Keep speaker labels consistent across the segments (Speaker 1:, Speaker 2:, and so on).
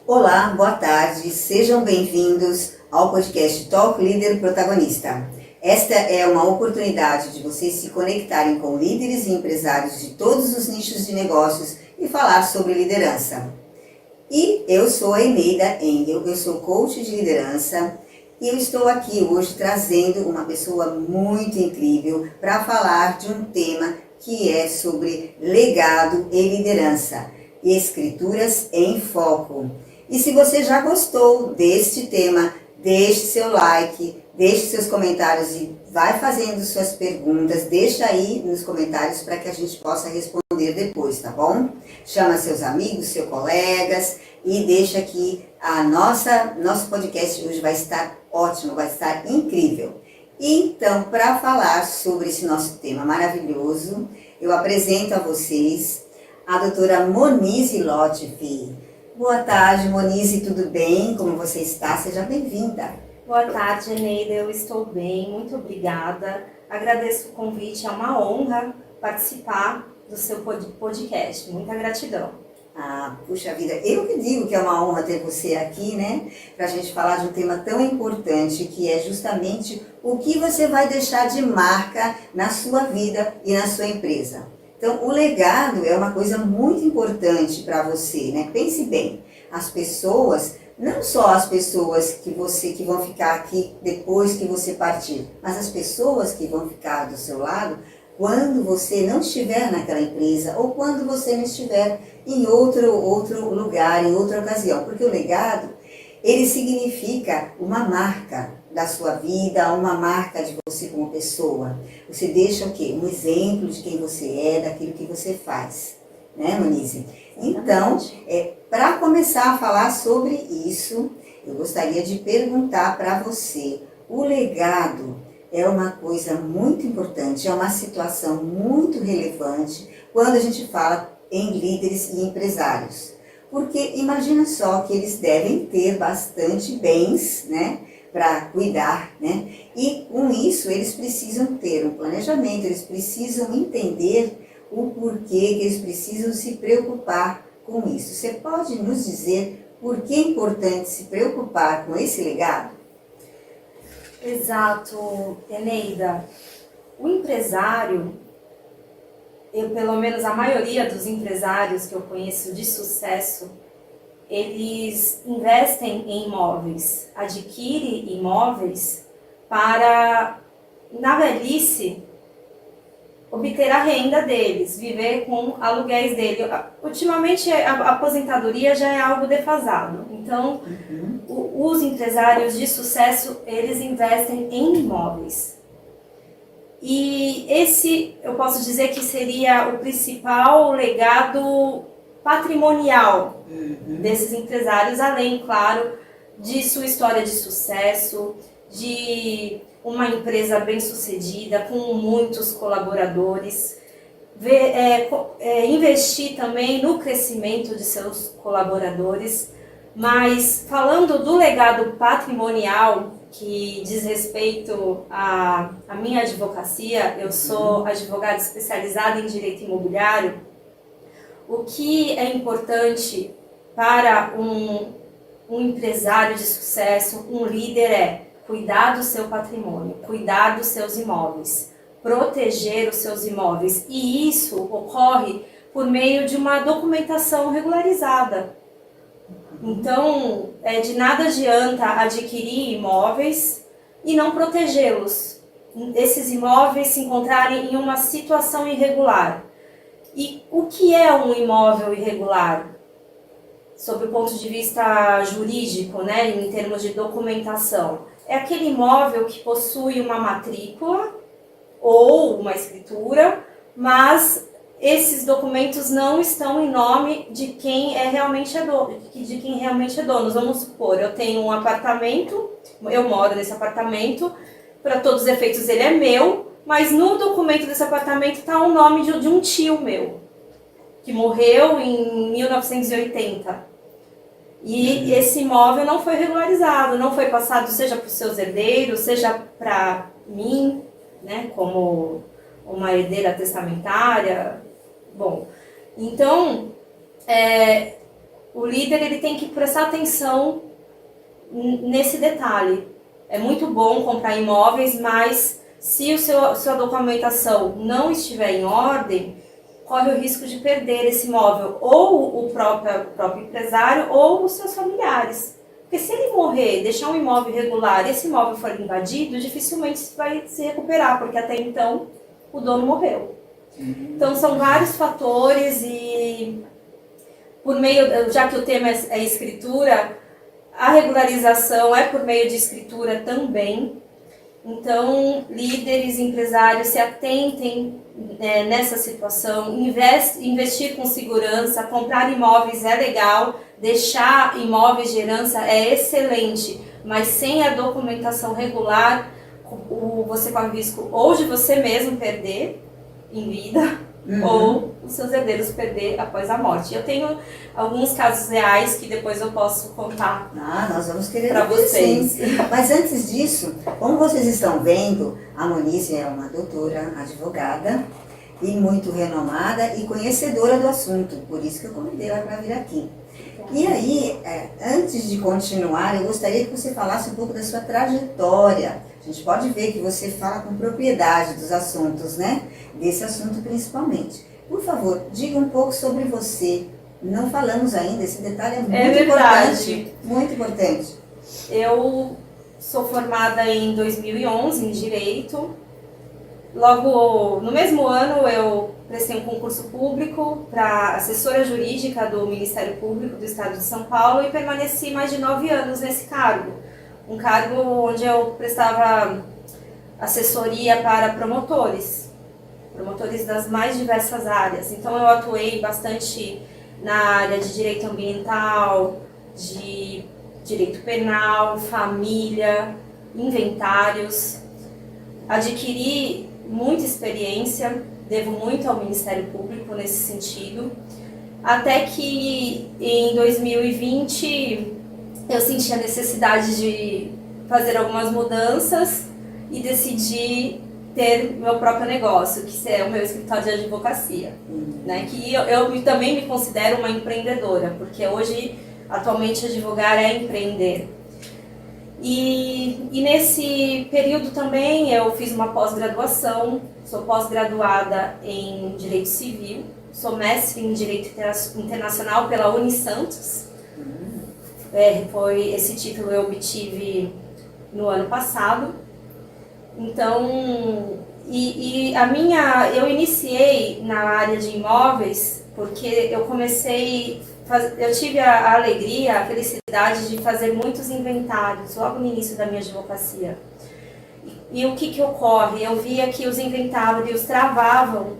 Speaker 1: Olá, boa tarde, sejam bem-vindos ao podcast Talk Líder Protagonista. Esta é uma oportunidade de vocês se conectarem com líderes e empresários de todos os nichos de negócios e falar sobre liderança. E eu sou a Eneida Engel, eu sou coach de liderança e eu estou aqui hoje trazendo uma pessoa muito incrível para falar de um tema que é sobre legado e liderança, escrituras em foco. E se você já gostou deste tema, deixe seu like, deixe seus comentários e vai fazendo suas perguntas, deixa aí nos comentários para que a gente possa responder depois, tá bom? Chama seus amigos, seus colegas e deixa aqui nosso podcast hoje vai estar ótimo, vai estar incrível. Então, para falar sobre esse nosso tema maravilhoso, eu apresento a vocês a doutora Monize Lotfi. Boa tarde, Monize, tudo bem? Como você está? Seja bem-vinda.
Speaker 2: Boa tarde, Eneida, eu estou bem, muito obrigada. Agradeço o convite, é uma honra participar do seu podcast. Muita gratidão.
Speaker 1: Puxa vida, eu que digo que é uma honra ter você aqui, né? Para a gente falar de um tema tão importante que é justamente o que você vai deixar de marca na sua vida e na sua empresa. Então, o legado é uma coisa muito importante para você, né? Pense bem, as pessoas, não só as pessoas que vão ficar aqui depois que você partir, mas as pessoas que vão ficar do seu lado quando você não estiver naquela empresa ou quando você não estiver em outro lugar, em outra ocasião. Porque o legado, ele significa uma marca da sua vida, uma marca de você como pessoa. Você deixa o quê? Um exemplo de quem você é, daquilo que você faz. Né, Monize? Então, para começar a falar sobre isso, eu gostaria de perguntar para você, o legado é uma coisa muito importante, é uma situação muito relevante quando a gente fala em líderes e empresários. Porque imagina só que eles devem ter bastante bens, né, para cuidar, né? E com isso eles precisam ter um planejamento, eles precisam entender o porquê que eles precisam se preocupar com isso. Você pode nos dizer por que é importante se preocupar com esse legado?
Speaker 2: Exato, Eneida. O empresário, pelo menos a maioria dos empresários que eu conheço de sucesso, eles investem em imóveis, adquirem imóveis para, na velhice, obter a renda deles, viver com aluguéis dele. Ultimamente, a aposentadoria já é algo defasado. Então, os empresários de sucesso, eles investem em imóveis. E esse, eu posso dizer que seria o principal legado patrimonial desses empresários, além, claro, de sua história de sucesso, de uma empresa bem-sucedida, com muitos colaboradores, investir também no crescimento de seus colaboradores. Mas falando do legado patrimonial, que diz respeito à minha advocacia, eu sou advogada especializada em direito imobiliário. O que é importante para um empresário de sucesso, um líder, é cuidar do seu patrimônio, cuidar dos seus imóveis, proteger os seus imóveis. E isso ocorre por meio de uma documentação regularizada. Então, de nada adianta adquirir imóveis e não protegê-los. Esses imóveis se encontrarem em uma situação irregular. E o que é um imóvel irregular? Sob o ponto de vista jurídico, né, em termos de documentação, é aquele imóvel que possui uma matrícula ou uma escritura, mas esses documentos não estão em nome de quem realmente é dono. Vamos supor, eu tenho um apartamento, eu moro nesse apartamento, para todos os efeitos ele é meu, mas no documento desse apartamento está o nome de um tio meu, que morreu em 1980. E esse imóvel não foi regularizado, não foi passado, seja para os seus herdeiros, seja para mim, né, como uma herdeira testamentária. Bom, então, o líder ele tem que prestar atenção nesse detalhe. É muito bom comprar imóveis, mas se sua documentação não estiver em ordem, corre o risco de perder esse imóvel, ou o próprio empresário, ou os seus familiares. Porque se ele morrer, deixar um imóvel irregular e esse imóvel for invadido, dificilmente vai se recuperar, porque até então o dono morreu. Então são vários fatores e por meio, já que o tema é escritura, a regularização é por meio de escritura também. Então, líderes, empresários, se atentem nessa situação, investir com segurança, comprar imóveis é legal, deixar imóveis de herança é excelente, mas sem a documentação regular, você corre o risco ou de você mesmo perder em vida, ou os seus herdeiros perder após a morte. Eu tenho alguns casos reais que depois eu posso contar.
Speaker 1: Nós vamos querer
Speaker 2: para vocês.
Speaker 1: Sim. Mas antes disso, como vocês estão vendo, a Monice é uma doutora, advogada e muito renomada e conhecedora do assunto. Por isso que eu convidei ela para vir aqui. E aí, antes de continuar, eu gostaria que você falasse um pouco da sua trajetória. A gente pode ver que você fala com propriedade dos assuntos, né? Desse assunto principalmente. Por favor, diga um pouco sobre você. Não falamos ainda, esse detalhe é muito importante. Muito importante.
Speaker 2: Eu sou formada em 2011 em Direito. Logo no mesmo ano eu prestei um concurso público para assessora jurídica do Ministério Público do Estado de São Paulo e permaneci mais de 9 anos nesse cargo. Um cargo onde eu prestava assessoria para promotores das mais diversas áreas. Então eu atuei bastante na área de direito ambiental, de direito penal, família, inventários. Adquiri muita experiência, devo muito ao Ministério Público nesse sentido, até que em 2020 eu senti a necessidade de fazer algumas mudanças e decidi ter meu próprio negócio, que é o meu escritório de advocacia, né? Que eu também me considero uma empreendedora, porque hoje, atualmente, advogar é empreender. E nesse período também eu fiz uma pós-graduação, sou pós-graduada em Direito Civil, sou mestre em Direito Internacional pela Unisantos. Esse título eu obtive no ano passado. Então, eu iniciei na área de imóveis porque eu tive a alegria, a felicidade de fazer muitos inventários logo no início da minha advocacia. E o que ocorre? Eu via que os inventários travavam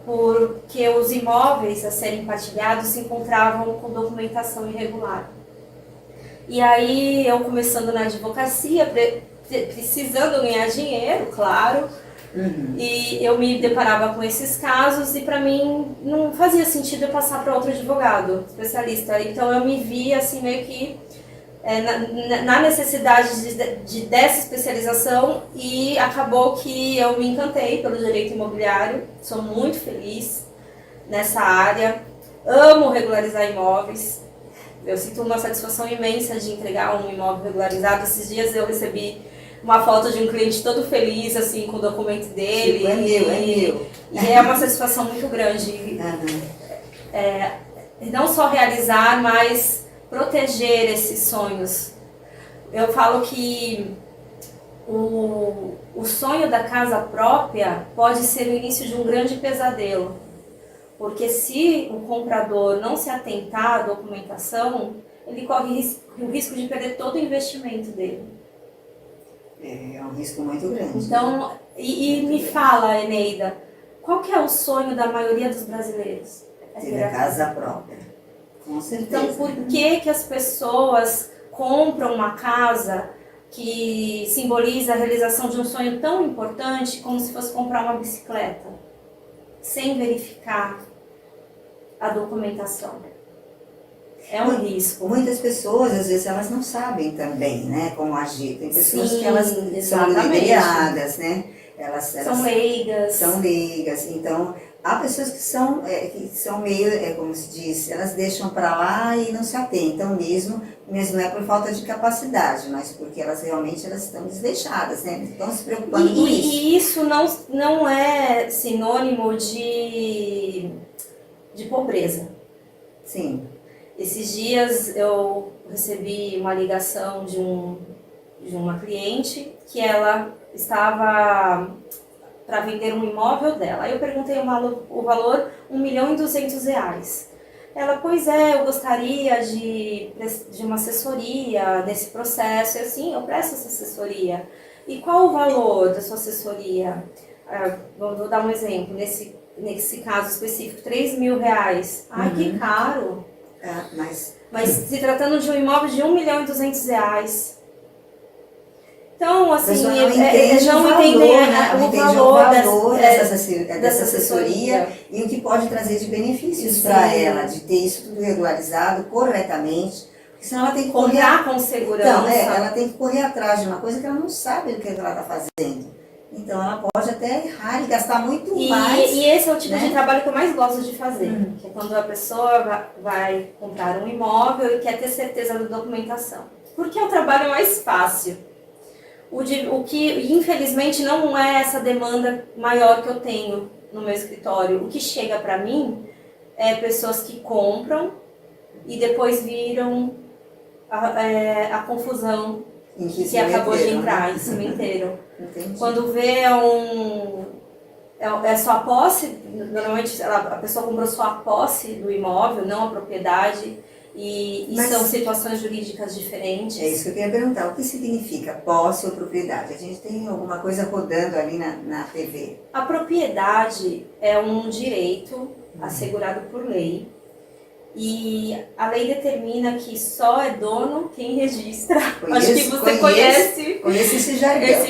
Speaker 2: porque os imóveis a serem partilhados se encontravam com documentação irregular. E aí, eu começando na advocacia, precisando ganhar dinheiro, claro, e eu me deparava com esses casos e para mim não fazia sentido eu passar para outro advogado especialista. Então eu me vi assim meio que na necessidade dessa especialização e acabou que eu me encantei pelo direito imobiliário, sou muito feliz nessa área, amo regularizar imóveis. Eu sinto uma satisfação imensa de entregar um imóvel regularizado. Esses dias eu recebi uma foto de um cliente todo feliz, assim, com o documento dele.
Speaker 1: Tipo, é meu.
Speaker 2: E é uma satisfação muito grande. Não só realizar, mas proteger esses sonhos. Eu falo que o sonho da casa própria pode ser o início de um grande pesadelo. Porque se o comprador não se atentar à documentação, ele corre o risco de perder todo o investimento dele.
Speaker 1: É um risco muito grande.
Speaker 2: Então, e me fala, Eneida, qual que é o sonho da maioria dos brasileiros?
Speaker 1: Ter a casa própria. Com certeza.
Speaker 2: Então, por que as pessoas compram uma casa que simboliza a realização de um sonho tão importante como se fosse comprar uma bicicleta, sem verificar a documentação? É um risco.
Speaker 1: Muitas pessoas, às vezes, elas não sabem também, né, como agir. Tem pessoas
Speaker 2: Sim,
Speaker 1: que elas são
Speaker 2: exatamente.
Speaker 1: lideradas, né? Elas
Speaker 2: São leigas.
Speaker 1: São leigas. Então, há pessoas que são meio, como se diz, elas deixam para lá e não se atentam mesmo, mas não é por falta de capacidade, mas porque elas estão desleixadas, né? Estão se preocupando com isso.
Speaker 2: E isso não é sinônimo de pobreza.
Speaker 1: Sim.
Speaker 2: Esses dias eu recebi uma ligação de uma cliente que ela estava para vender um imóvel dela. Aí eu perguntei o valor, R$ 1.200.000. Ela, pois é, eu gostaria de uma assessoria nesse processo. Eu, sim, eu presto essa assessoria. E qual o valor da sua assessoria? Vou dar um exemplo, nesse caso específico, R$ 3.000. Ai, que caro! Mas se tratando de um imóvel de R$ 1.200.000. Então, assim,
Speaker 1: não
Speaker 2: entendem o valor
Speaker 1: dessa assessoria e o que pode trazer de benefícios para ela, de ter isso tudo regularizado corretamente, porque senão ela tem que
Speaker 2: comprar com segurança.
Speaker 1: Então, ela tem que correr atrás de uma coisa que ela não sabe o que ela está fazendo. Então, ela pode até errar e gastar muito mais.
Speaker 2: E esse é o tipo de trabalho que eu mais gosto de fazer, que é quando a pessoa vai comprar um imóvel e quer ter certeza da documentação. Porque é o trabalho mais fácil. O que, infelizmente, não é essa demanda maior que eu tenho no meu escritório. O que chega para mim é pessoas que compram e depois viram a confusão que acabou de entrar,
Speaker 1: né?
Speaker 2: em cemitério.
Speaker 1: Entendi.
Speaker 2: Quando vê é só a posse, normalmente a pessoa comprou só a posse do imóvel, não a propriedade. Mas são situações jurídicas diferentes.
Speaker 1: É isso que eu queria perguntar. O que significa posse ou propriedade? A gente tem alguma coisa rodando ali na TV.
Speaker 2: A propriedade é um direito assegurado por lei. E a lei determina que só é dono quem registra. Acho que você conhece
Speaker 1: esse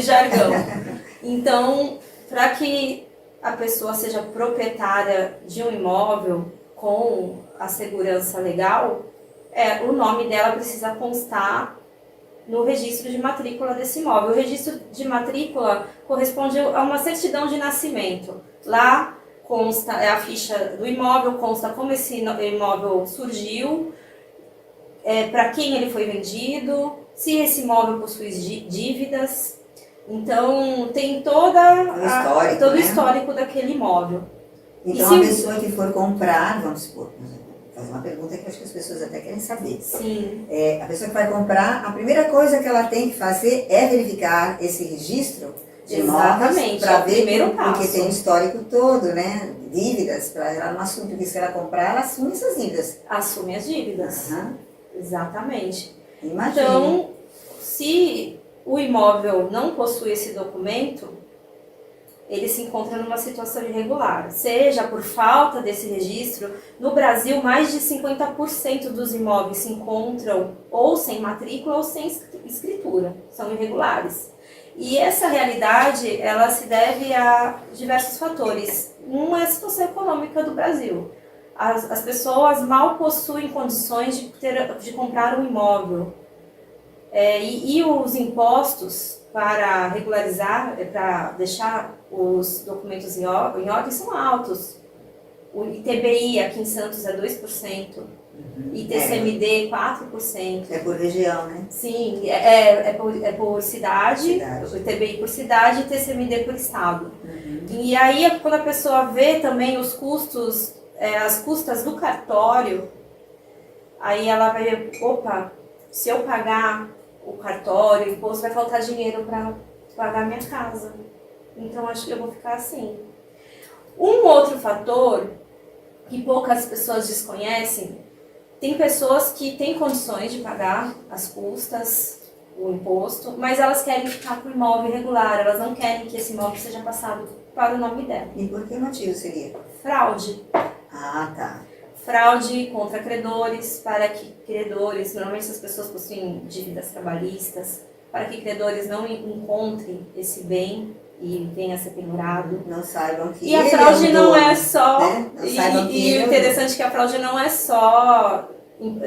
Speaker 1: jargão.
Speaker 2: Então, para que a pessoa seja proprietária de um imóvel com a segurança legal, o nome dela precisa constar no registro de matrícula desse imóvel. O registro de matrícula corresponde a uma certidão de nascimento. Lá consta a ficha do imóvel, consta como esse imóvel surgiu, para quem ele foi vendido, se esse imóvel possui dívidas. Então, tem todo o histórico daquele imóvel.
Speaker 1: Então, a pessoa que for comprar, vamos supor, fazer uma pergunta que acho que as pessoas até querem saber.
Speaker 2: Sim.
Speaker 1: A pessoa que vai comprar, a primeira coisa que ela tem que fazer é verificar esse registro de imóveis para ver, porque tem o histórico todo, né? Dívidas, para ela não assumir, porque se ela comprar, ela assume essas dívidas.
Speaker 2: Assume as dívidas. Exatamente.
Speaker 1: Imagina.
Speaker 2: Então, se o imóvel não possui esse documento, ele se encontra numa situação irregular, seja por falta desse registro. No Brasil, mais de 50% dos imóveis se encontram ou sem matrícula ou sem escritura, são irregulares. E essa realidade, ela se deve a diversos fatores. Um é a situação econômica do Brasil. As pessoas mal possuem condições de comprar um imóvel. E os impostos para regularizar, para deixar os documentos em ordem, são altos. O ITBI aqui em Santos é 2%, ITCMD 4%.
Speaker 1: É por região, né?
Speaker 2: Sim, é por cidade, o ITBI por cidade e ITCMD por estado. E aí, quando a pessoa vê também os custos, as custas do cartório, aí ela vai ver, opa, se eu pagar o cartório, o imposto, vai faltar dinheiro para pagar minha casa. Então, acho que eu vou ficar assim. Um outro fator que poucas pessoas desconhecem, tem pessoas que têm condições de pagar as custas, o imposto, mas elas querem ficar com o imóvel irregular, elas não querem que esse imóvel seja passado para o nome dela.
Speaker 1: E por que motivo seria?
Speaker 2: Fraude.
Speaker 1: Ah, tá.
Speaker 2: Fraude contra credores, para que credores, normalmente essas pessoas possuem dívidas trabalhistas, para que credores não encontrem esse bem e venha a ser penhorado.
Speaker 1: Não saibam que
Speaker 2: e a fraude não é só,
Speaker 1: né?
Speaker 2: E o interessante é que a fraude não é só,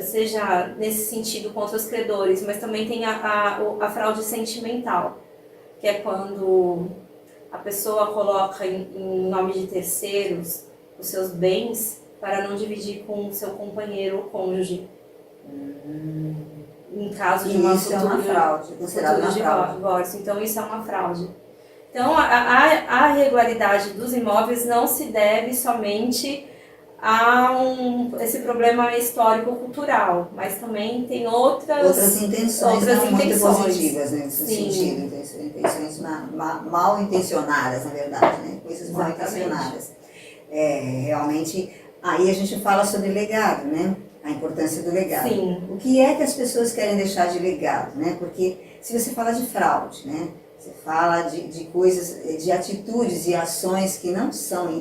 Speaker 2: seja nesse sentido contra os credores, mas também tem a fraude sentimental, que é quando a pessoa coloca em nome de terceiros os seus bens para não dividir com o seu companheiro ou cônjuge. Em caso de uma
Speaker 1: isso é uma fraude, considerado uma fraude.
Speaker 2: divórcio. Então, isso é uma fraude. Então, a irregularidade dos imóveis não se deve somente a esse problema histórico-cultural, mas também tem outras
Speaker 1: intenções não muito positivas, né, nesse
Speaker 2: Sim.
Speaker 1: sentido, intenções mal intencionadas, na verdade, né, coisas mal intencionadas. Realmente, aí a gente fala sobre legado, né, a importância do legado.
Speaker 2: Sim.
Speaker 1: O que é que as pessoas querem deixar de legado, né, porque se você fala de fraude, né, você fala de coisas, de atitudes e ações que não são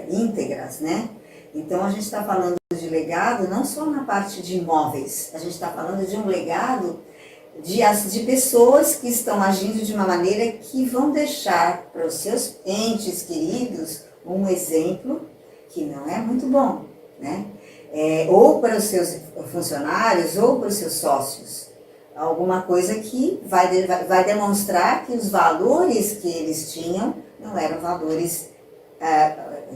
Speaker 1: íntegras, né? Então a gente está falando de legado não só na parte de imóveis, a gente está falando de um legado de pessoas que estão agindo de uma maneira que vão deixar para os seus entes queridos um exemplo que não é muito bom, né? Ou para os seus funcionários ou para os seus sócios. Alguma coisa que vai demonstrar que os valores que eles tinham não eram valores,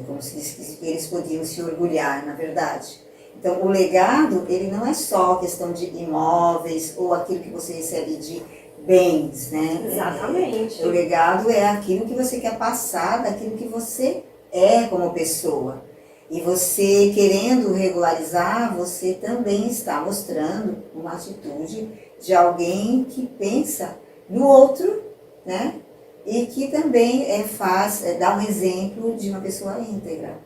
Speaker 1: como se diz, que eles podiam se orgulhar, na verdade. Então, o legado, ele não é só questão de imóveis ou aquilo que você recebe de bens, né?
Speaker 2: Exatamente.
Speaker 1: O legado é aquilo que você quer passar, daquilo que você é como pessoa. E você, querendo regularizar, você também está mostrando uma atitude de alguém que pensa no outro, né? E que também dá um exemplo de uma pessoa íntegra,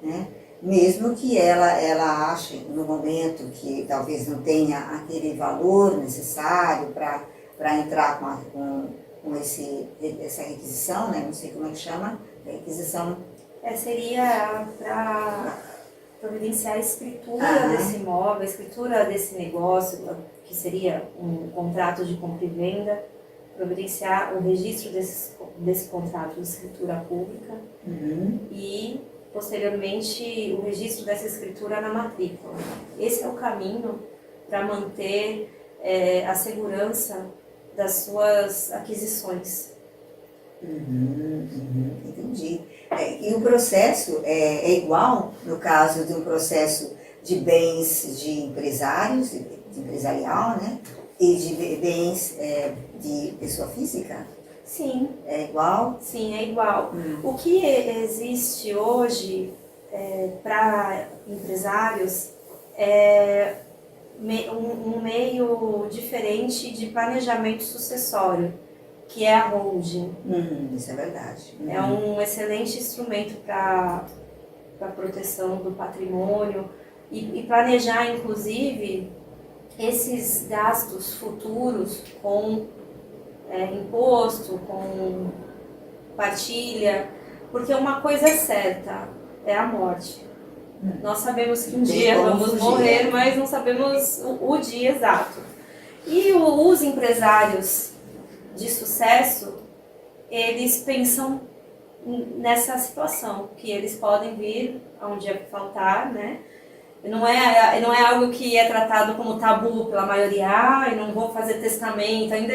Speaker 1: né? Mesmo que ela ache no momento que talvez não tenha aquele valor necessário para entrar com essa requisição, né? Não sei como é que chama, requisição.
Speaker 2: Seria para providenciar a escritura desse imóvel, a escritura desse negócio, que seria um contrato de compra e venda, providenciar o registro desse contrato de escritura pública e, posteriormente, o registro dessa escritura na matrícula. Esse é o caminho para manter a segurança das suas aquisições.
Speaker 1: Entendi. E o processo é igual no caso de um processo de bens de empresários, de empresarial, né? E de bens de pessoa física?
Speaker 2: Sim.
Speaker 1: É igual?
Speaker 2: Sim, é igual. O que existe hoje para empresários é um meio diferente de planejamento sucessório, que é a holding.
Speaker 1: Isso é verdade.
Speaker 2: É um excelente instrumento para a proteção do patrimônio e planejar, inclusive, esses gastos futuros com imposto, com partilha, porque uma coisa é certa, é a morte. Nós sabemos que um dia vamos morrer, mas não sabemos o dia exato. E os empresários de sucesso, eles pensam nessa situação, que eles podem vir a um dia faltar, né? Não é algo que é tratado como tabu pela maioria, não vou fazer testamento. Ainda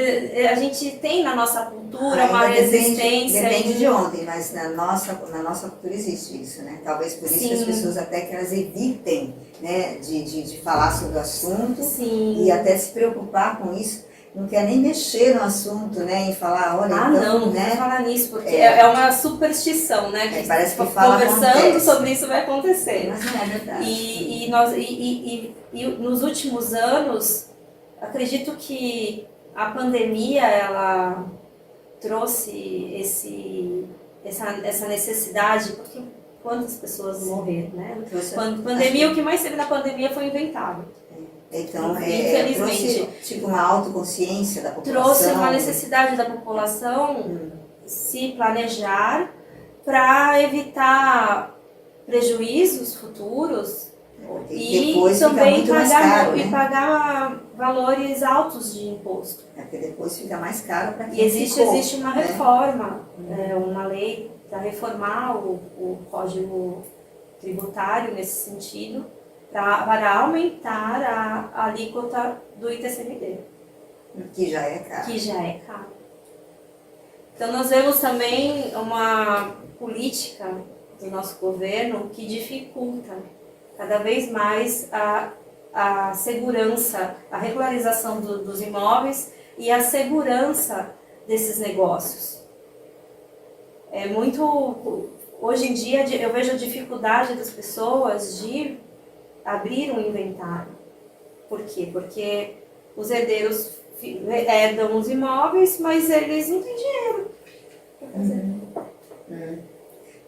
Speaker 2: a gente tem na nossa cultura uma resistência.
Speaker 1: Depende de ontem, mas na nossa cultura existe isso, né? Talvez por isso que as pessoas até que elas evitem, né, de falar sobre o assunto.
Speaker 2: Sim.
Speaker 1: E até se preocupar com isso. Não quer nem mexer no assunto, né? E falar, olha,
Speaker 2: não quero falar nisso, porque é uma superstição, né? Que
Speaker 1: parece que conversando
Speaker 2: sobre isso vai acontecer.
Speaker 1: Mas não é verdade.
Speaker 2: E nos últimos anos, acredito que a pandemia, ela trouxe essa necessidade, porque quantas pessoas morreram, né? Pandemia, o que mais teve na pandemia foi inventado.
Speaker 1: Então, trouxe tipo uma autoconsciência da população.
Speaker 2: Trouxe uma necessidade da população se planejar para evitar prejuízos futuros e também pagar valores altos de imposto.
Speaker 1: Porque depois fica mais caro para quem
Speaker 2: E existe uma reforma, uma lei para reformar o Código Tributário nesse sentido, para aumentar a alíquota do ITCMD.
Speaker 1: Que já é caro.
Speaker 2: Então nós vemos também uma política do nosso governo que dificulta cada vez mais a segurança, a regularização dos imóveis e a segurança desses negócios. Hoje em dia eu vejo a dificuldade das pessoas de abrir um inventário. Por quê? Porque os herdeiros herdam os imóveis, mas eles não têm dinheiro para fazer.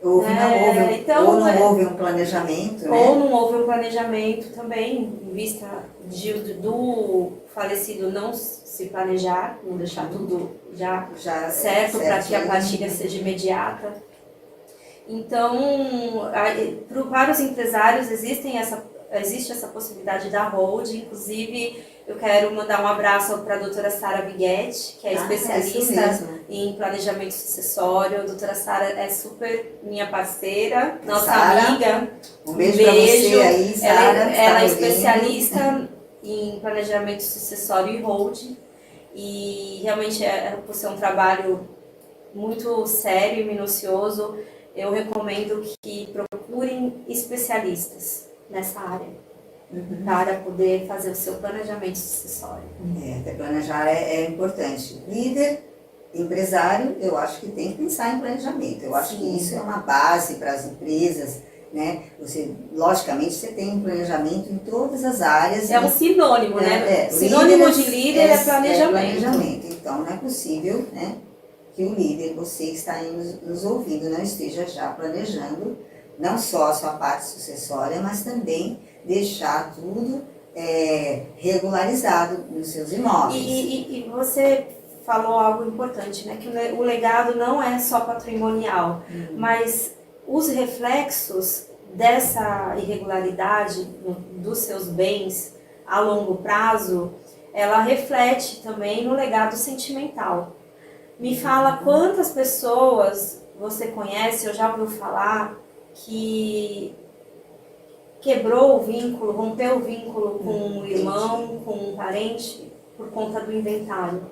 Speaker 1: Ou não houve um planejamento, né?
Speaker 2: Ou não houve um planejamento também, em vista do falecido não se planejar, não deixar tudo já certo para que a partilha seja imediata. Então, para os empresários existe essa possibilidade da holding. Inclusive, eu quero mandar um abraço para a doutora Sara Bighetti, que é especialista em planejamento sucessório. A doutora Sara é super minha parceira, nossa amiga.
Speaker 1: Um beijo para você aí, Sara.
Speaker 2: Ela é especialista em planejamento sucessório e holding. E realmente, por ser um trabalho muito sério e minucioso, eu recomendo que procurem especialistas nessa área para poder fazer o seu planejamento sucessório.
Speaker 1: Planejar é importante. Líder, empresário, eu acho que tem que pensar em planejamento. Eu acho que isso é uma base para as empresas, né? Logicamente, você tem um planejamento em todas as áreas.
Speaker 2: É um sinônimo, né? Sinônimo de líder é planejamento.
Speaker 1: Então, não é possível, né, que o líder, você que está aí nos ouvindo, não esteja já planejando não só a sua parte sucessória, mas também deixar tudo regularizado nos seus imóveis.
Speaker 2: E você falou algo importante, né? Que o legado não é só patrimonial, mas os reflexos dessa irregularidade dos seus bens a longo prazo, ela reflete também no legado sentimental. Me fala quantas pessoas você conhece, ou já ouviu falar, que quebrou o vínculo, rompeu o vínculo com um irmão, com um parente, por conta do inventário.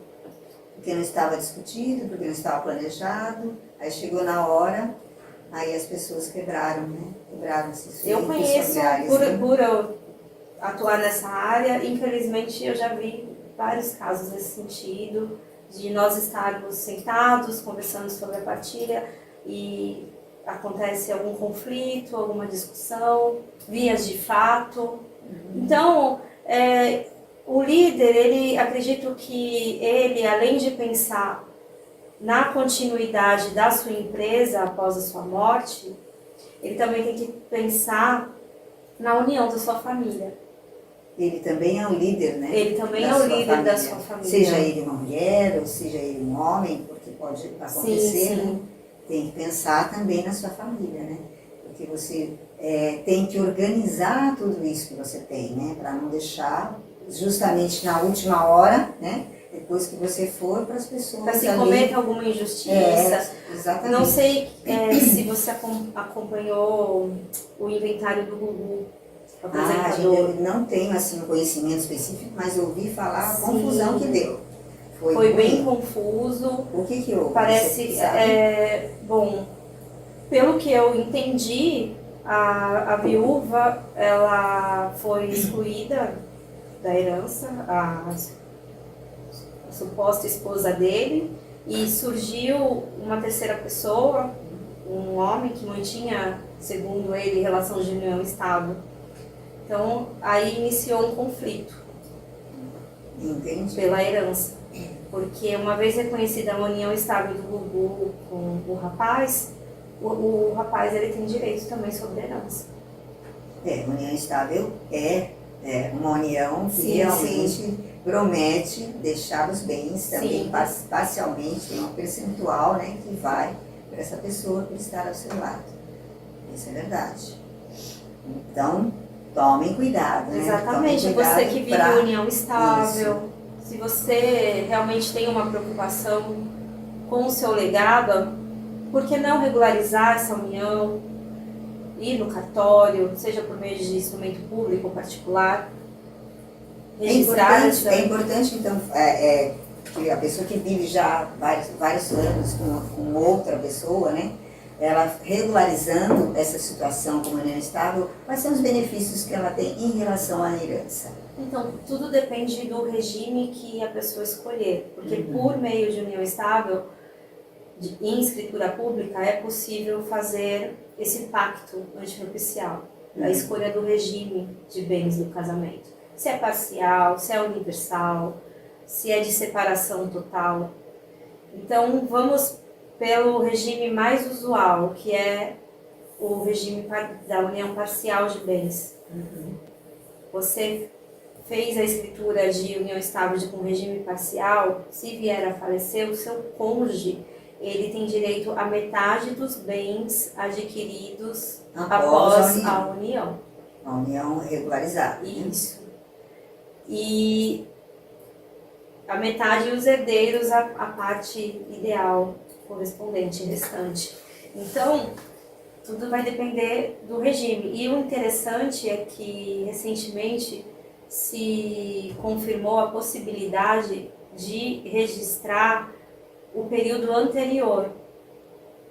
Speaker 1: Porque não estava discutido, porque não estava planejado, aí chegou na hora, aí as pessoas quebraram, né? Quebraram esses
Speaker 2: Eu conheço, por eu atuar nessa área, infelizmente eu já vi vários casos nesse sentido, de nós estarmos sentados, conversando sobre a partilha e acontece algum conflito, alguma discussão, vias de fato. Então, o líder, acredito que ele, além de pensar na continuidade da sua empresa após a sua morte, ele também tem que pensar na união da sua família.
Speaker 1: Ele também é um líder, né?
Speaker 2: Ele também é o líder da sua família.
Speaker 1: Seja ele uma mulher ou seja ele um homem, porque pode acontecer, né? Tem que pensar também na sua família, né? Porque você tem que organizar tudo isso que você tem, né? Para não deixar justamente na última hora, né? Depois que você for, para as pessoas.
Speaker 2: Para se cometa alguma injustiça.
Speaker 1: Exatamente.
Speaker 2: Não sei se você acompanhou o inventário do Gugu.
Speaker 1: Eu não tenho assim um conhecimento específico, mas ouvi falar a confusão que deu.
Speaker 2: Foi bem confuso.
Speaker 1: O que houve?
Speaker 2: Parece, bom, pelo que eu entendi, a viúva, ela foi excluída da herança, a suposta esposa dele, e surgiu uma terceira pessoa, um homem que mantinha, segundo ele, relação de união estável. Então, aí iniciou um conflito.
Speaker 1: Entendi.
Speaker 2: Pela herança. Porque uma vez reconhecida a união estável do Gugu com o rapaz ele tem direito também sobre a herança.
Speaker 1: União estável é uma união que realmente promete deixar os bens também parcialmente, tem um percentual, né, que vai para essa pessoa por estar ao seu lado. Isso é verdade. Então, tomem cuidado, né?
Speaker 2: Exatamente, você que vive união estável, se você realmente tem uma preocupação com o seu legado, por que não regularizar essa união, ir no cartório, seja por meio de instrumento público ou particular, registrar
Speaker 1: É importante, então, que a pessoa que vive já vários anos com outra pessoa, né? ela regularizando essa situação como união estável, quais são os benefícios que ela tem em relação à herança?
Speaker 2: Então, tudo depende do regime que a pessoa escolher, porque por meio de união estável, em escritura pública, é possível fazer esse pacto antinupcial, a escolha do regime de bens do casamento. Se é parcial, se é universal, se é de separação total. Então, vamos pelo regime mais usual, que é o regime da união parcial de bens. Você fez a escritura de união estável com regime parcial, se vier a falecer, o seu cônjuge, ele tem direito a metade dos bens adquiridos após a união.
Speaker 1: A união regularizada.
Speaker 2: Isso. E a metade os herdeiros, a parte ideal, correspondente, restante. Então, tudo vai depender do regime. E o interessante é que, recentemente, se confirmou a possibilidade de registrar o período anterior.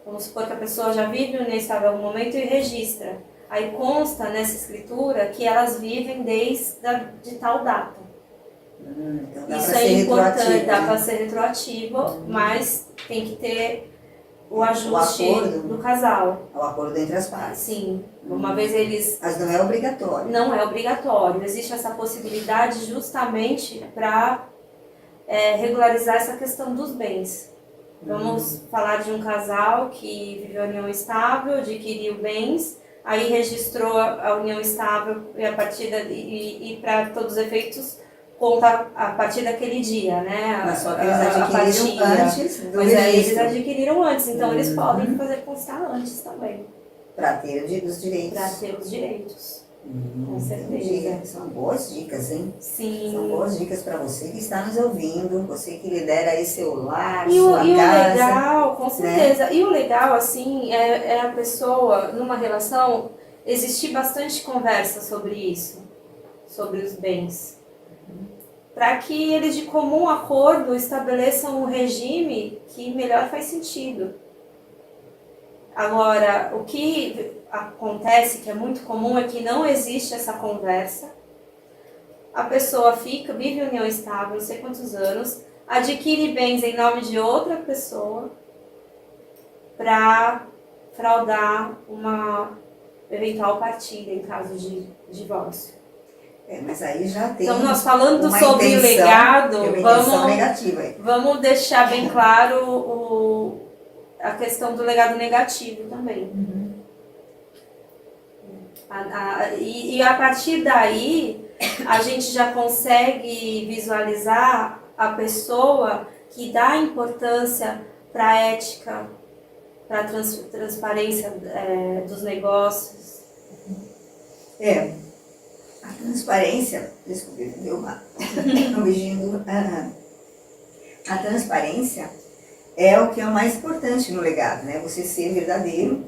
Speaker 2: Vamos supor que a pessoa já vive união estável em algum momento e registra. Aí consta nessa escritura que elas vivem desde de tal data.
Speaker 1: Então dá
Speaker 2: isso
Speaker 1: pra
Speaker 2: é
Speaker 1: ser
Speaker 2: importante,
Speaker 1: retroativo,
Speaker 2: dá
Speaker 1: né?
Speaker 2: para ser retroativo, mas tem que ter o ajuste do casal.
Speaker 1: O acordo entre as partes.
Speaker 2: Sim, uma vez eles...
Speaker 1: Mas não é obrigatório.
Speaker 2: Não é obrigatório, existe essa possibilidade justamente para regularizar essa questão dos bens. Vamos falar de um casal que viveu a união estável, adquiriu bens, aí registrou a união estável e a partir e para todos os efeitos conta a partir daquele dia, né?
Speaker 1: Mas só que eles adquiriram antes do
Speaker 2: Mas aí eles
Speaker 1: registro.
Speaker 2: adquiriram antes, então eles podem fazer constar antes também.
Speaker 1: Para ter os direitos.
Speaker 2: Para ter os direitos. Com certeza.
Speaker 1: Entendi. São boas dicas, hein?
Speaker 2: Sim.
Speaker 1: São boas dicas para você que está nos ouvindo, você que lidera aí seu lar,
Speaker 2: E
Speaker 1: sua
Speaker 2: o
Speaker 1: casa.
Speaker 2: legal, com certeza. Né? E o legal, assim, é a pessoa, numa relação, existir bastante conversa sobre isso, sobre os bens. Para que eles, de comum acordo, estabeleçam um regime que melhor faz sentido. Agora, o que acontece, que é muito comum, é que não existe essa conversa. A pessoa vive em união estável, não sei quantos anos, adquire bens em nome de outra pessoa para fraudar uma eventual partilha em caso de divórcio.
Speaker 1: Mas aí já tem.
Speaker 2: Então, nós falando
Speaker 1: uma
Speaker 2: sobre o legado, vamos deixar bem claro a questão do legado negativo também. E a partir daí, a gente já consegue visualizar a pessoa que dá importância para a ética, para a transparência dos negócios.
Speaker 1: A transparência, desculpe, deu um beijinho. A transparência é o que é o mais importante no legado, né? Você ser verdadeiro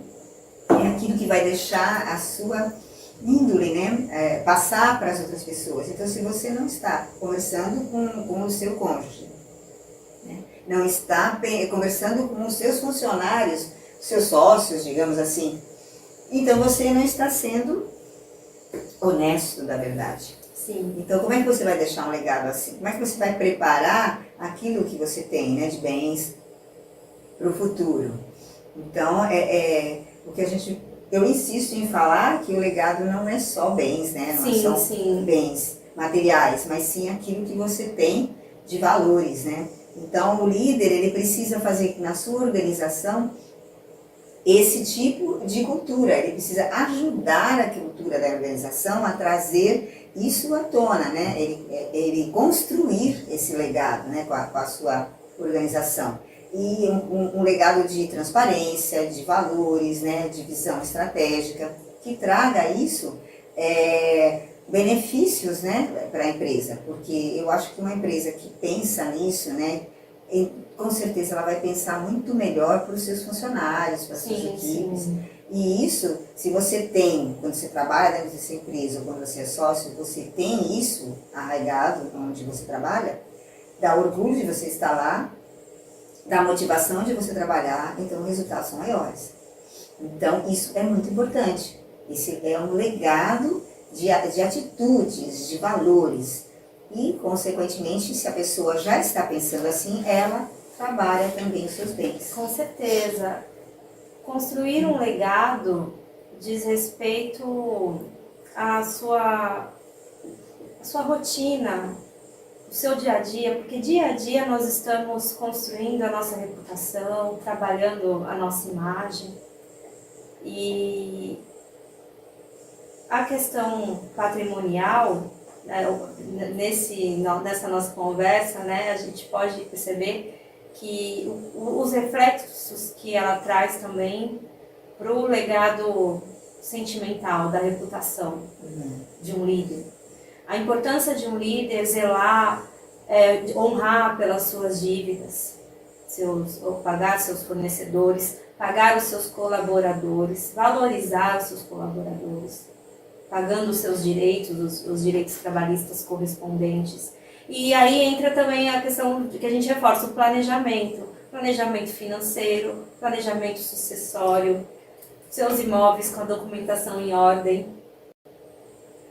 Speaker 1: é aquilo que vai deixar a sua índole, né? Passar para as outras pessoas. Então, se você não está conversando com o seu cônjuge, né? Não está conversando com os seus funcionários, seus sócios, digamos assim, então você não está sendo honesto da verdade.
Speaker 2: Sim.
Speaker 1: Então, como é que você vai deixar um legado assim? Como é que você vai preparar aquilo que você tem, né, de bens para o futuro? Então, o que eu insisto em falar que o legado não é só bens, né? Não são bens materiais, mas sim aquilo que você tem de valores, né? Então, o líder, ele precisa fazer na sua organização esse tipo de cultura, ele precisa ajudar a cultura da organização a trazer isso à tona, né? Ele construir esse legado, né, com a sua organização. E um legado de transparência, de valores, né, de visão estratégica, que traga isso, benefícios, né, para a empresa. Porque eu acho que uma empresa que pensa nisso, né, com certeza ela vai pensar muito melhor para os seus funcionários, para as suas equipes. Sim. E isso, se você tem, quando você trabalha dentro dessa empresa, ou quando você é sócio, você tem isso arraigado onde você trabalha, dá orgulho de você estar lá, dá motivação de você trabalhar, então os resultados são maiores. Então, isso é muito importante. Esse é um legado de atitudes, de valores. E, consequentemente, se a pessoa já está pensando assim, ela trabalha também os seus bens.
Speaker 2: Com certeza. Construir um legado diz respeito à sua rotina, o seu dia a dia, porque dia a dia nós estamos construindo a nossa reputação, trabalhando a nossa imagem. E a questão patrimonial, né, nessa nossa conversa, né, a gente pode perceber que os reflexos que ela traz também para o legado sentimental da reputação de um líder. A importância de um líder zelar, honrar pelas suas dívidas, pagar seus fornecedores, pagar os seus colaboradores, valorizar os seus colaboradores, pagando os seus direitos, os direitos trabalhistas correspondentes. E aí entra também a questão que a gente reforça, o planejamento financeiro, planejamento sucessório, seus imóveis com a documentação em ordem.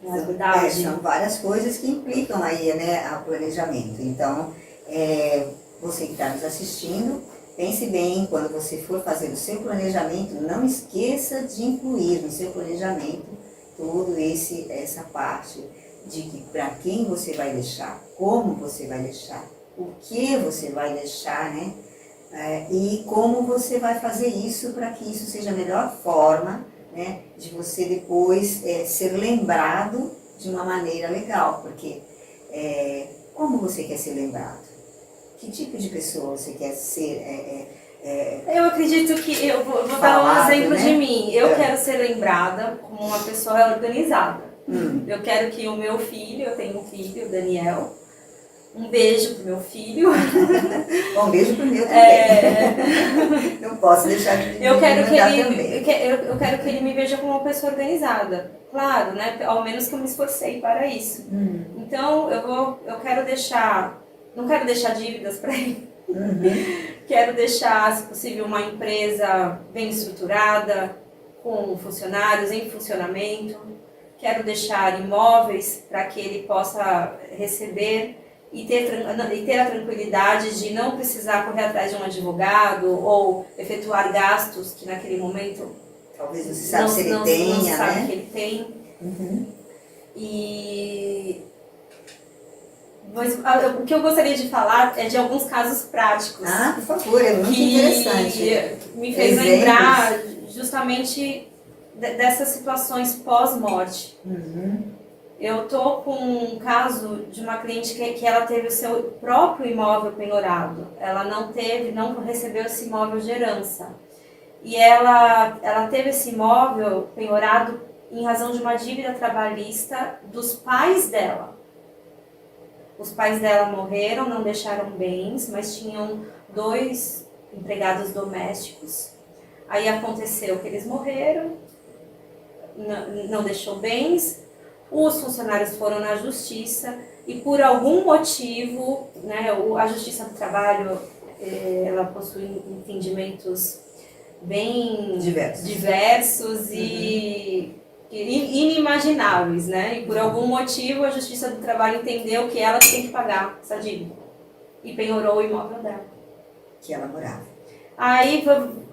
Speaker 2: Não é verdade?
Speaker 1: São várias coisas que implicam aí, né, o planejamento. Então, você que está nos assistindo, pense bem, quando você for fazer o seu planejamento, não esqueça de incluir no seu planejamento toda essa parte de que para quem você vai deixar, como você vai deixar, o que você vai deixar, né? E como você vai fazer isso para que isso seja a melhor forma, né, de você depois ser lembrado de uma maneira legal, porque como você quer ser lembrado? Que tipo de pessoa você quer ser?
Speaker 2: Eu acredito que, eu vou dar um exemplo, né, de mim. Eu quero ser lembrada como uma pessoa organizada. Eu quero que o meu filho, eu tenho um filho, o Daniel, um beijo pro meu filho.
Speaker 1: Um beijo pro meu também. Não posso deixar de
Speaker 2: eu quero que ele,
Speaker 1: também.
Speaker 2: Eu quero que ele me veja como uma pessoa organizada. Claro, né? Ao menos que eu me esforcei para isso. Então, eu quero deixar, não quero deixar dívidas para ele. Quero deixar, se possível, uma empresa bem estruturada, com funcionários em funcionamento. Quero deixar imóveis para que ele possa receber e ter a tranquilidade de não precisar correr atrás de um advogado ou efetuar gastos que naquele momento
Speaker 1: talvez você sabe se ele tenha,
Speaker 2: não sabe,
Speaker 1: né?
Speaker 2: que ele tem. E mas, o que eu gostaria de falar é de alguns casos práticos.
Speaker 1: Por favor, é muito interessante.
Speaker 2: Que me fez lembrar justamente dessas situações pós-morte. Eu tô com um caso de uma cliente que ela teve o seu próprio imóvel penhorado. Ela não recebeu esse imóvel de herança. E ela teve esse imóvel penhorado em razão de uma dívida trabalhista dos pais dela. Os pais dela morreram, não deixaram bens, mas tinham 2 empregados domésticos. Aí aconteceu que eles morreram, não deixou bens, os funcionários foram na justiça e por algum motivo, né, a Justiça do Trabalho, ela possui entendimentos bem diversos e inimagináveis, né? E por algum motivo a Justiça do Trabalho entendeu que ela tem que pagar essa dívida e penhorou o imóvel dela.
Speaker 1: Que ela morava.
Speaker 2: Aí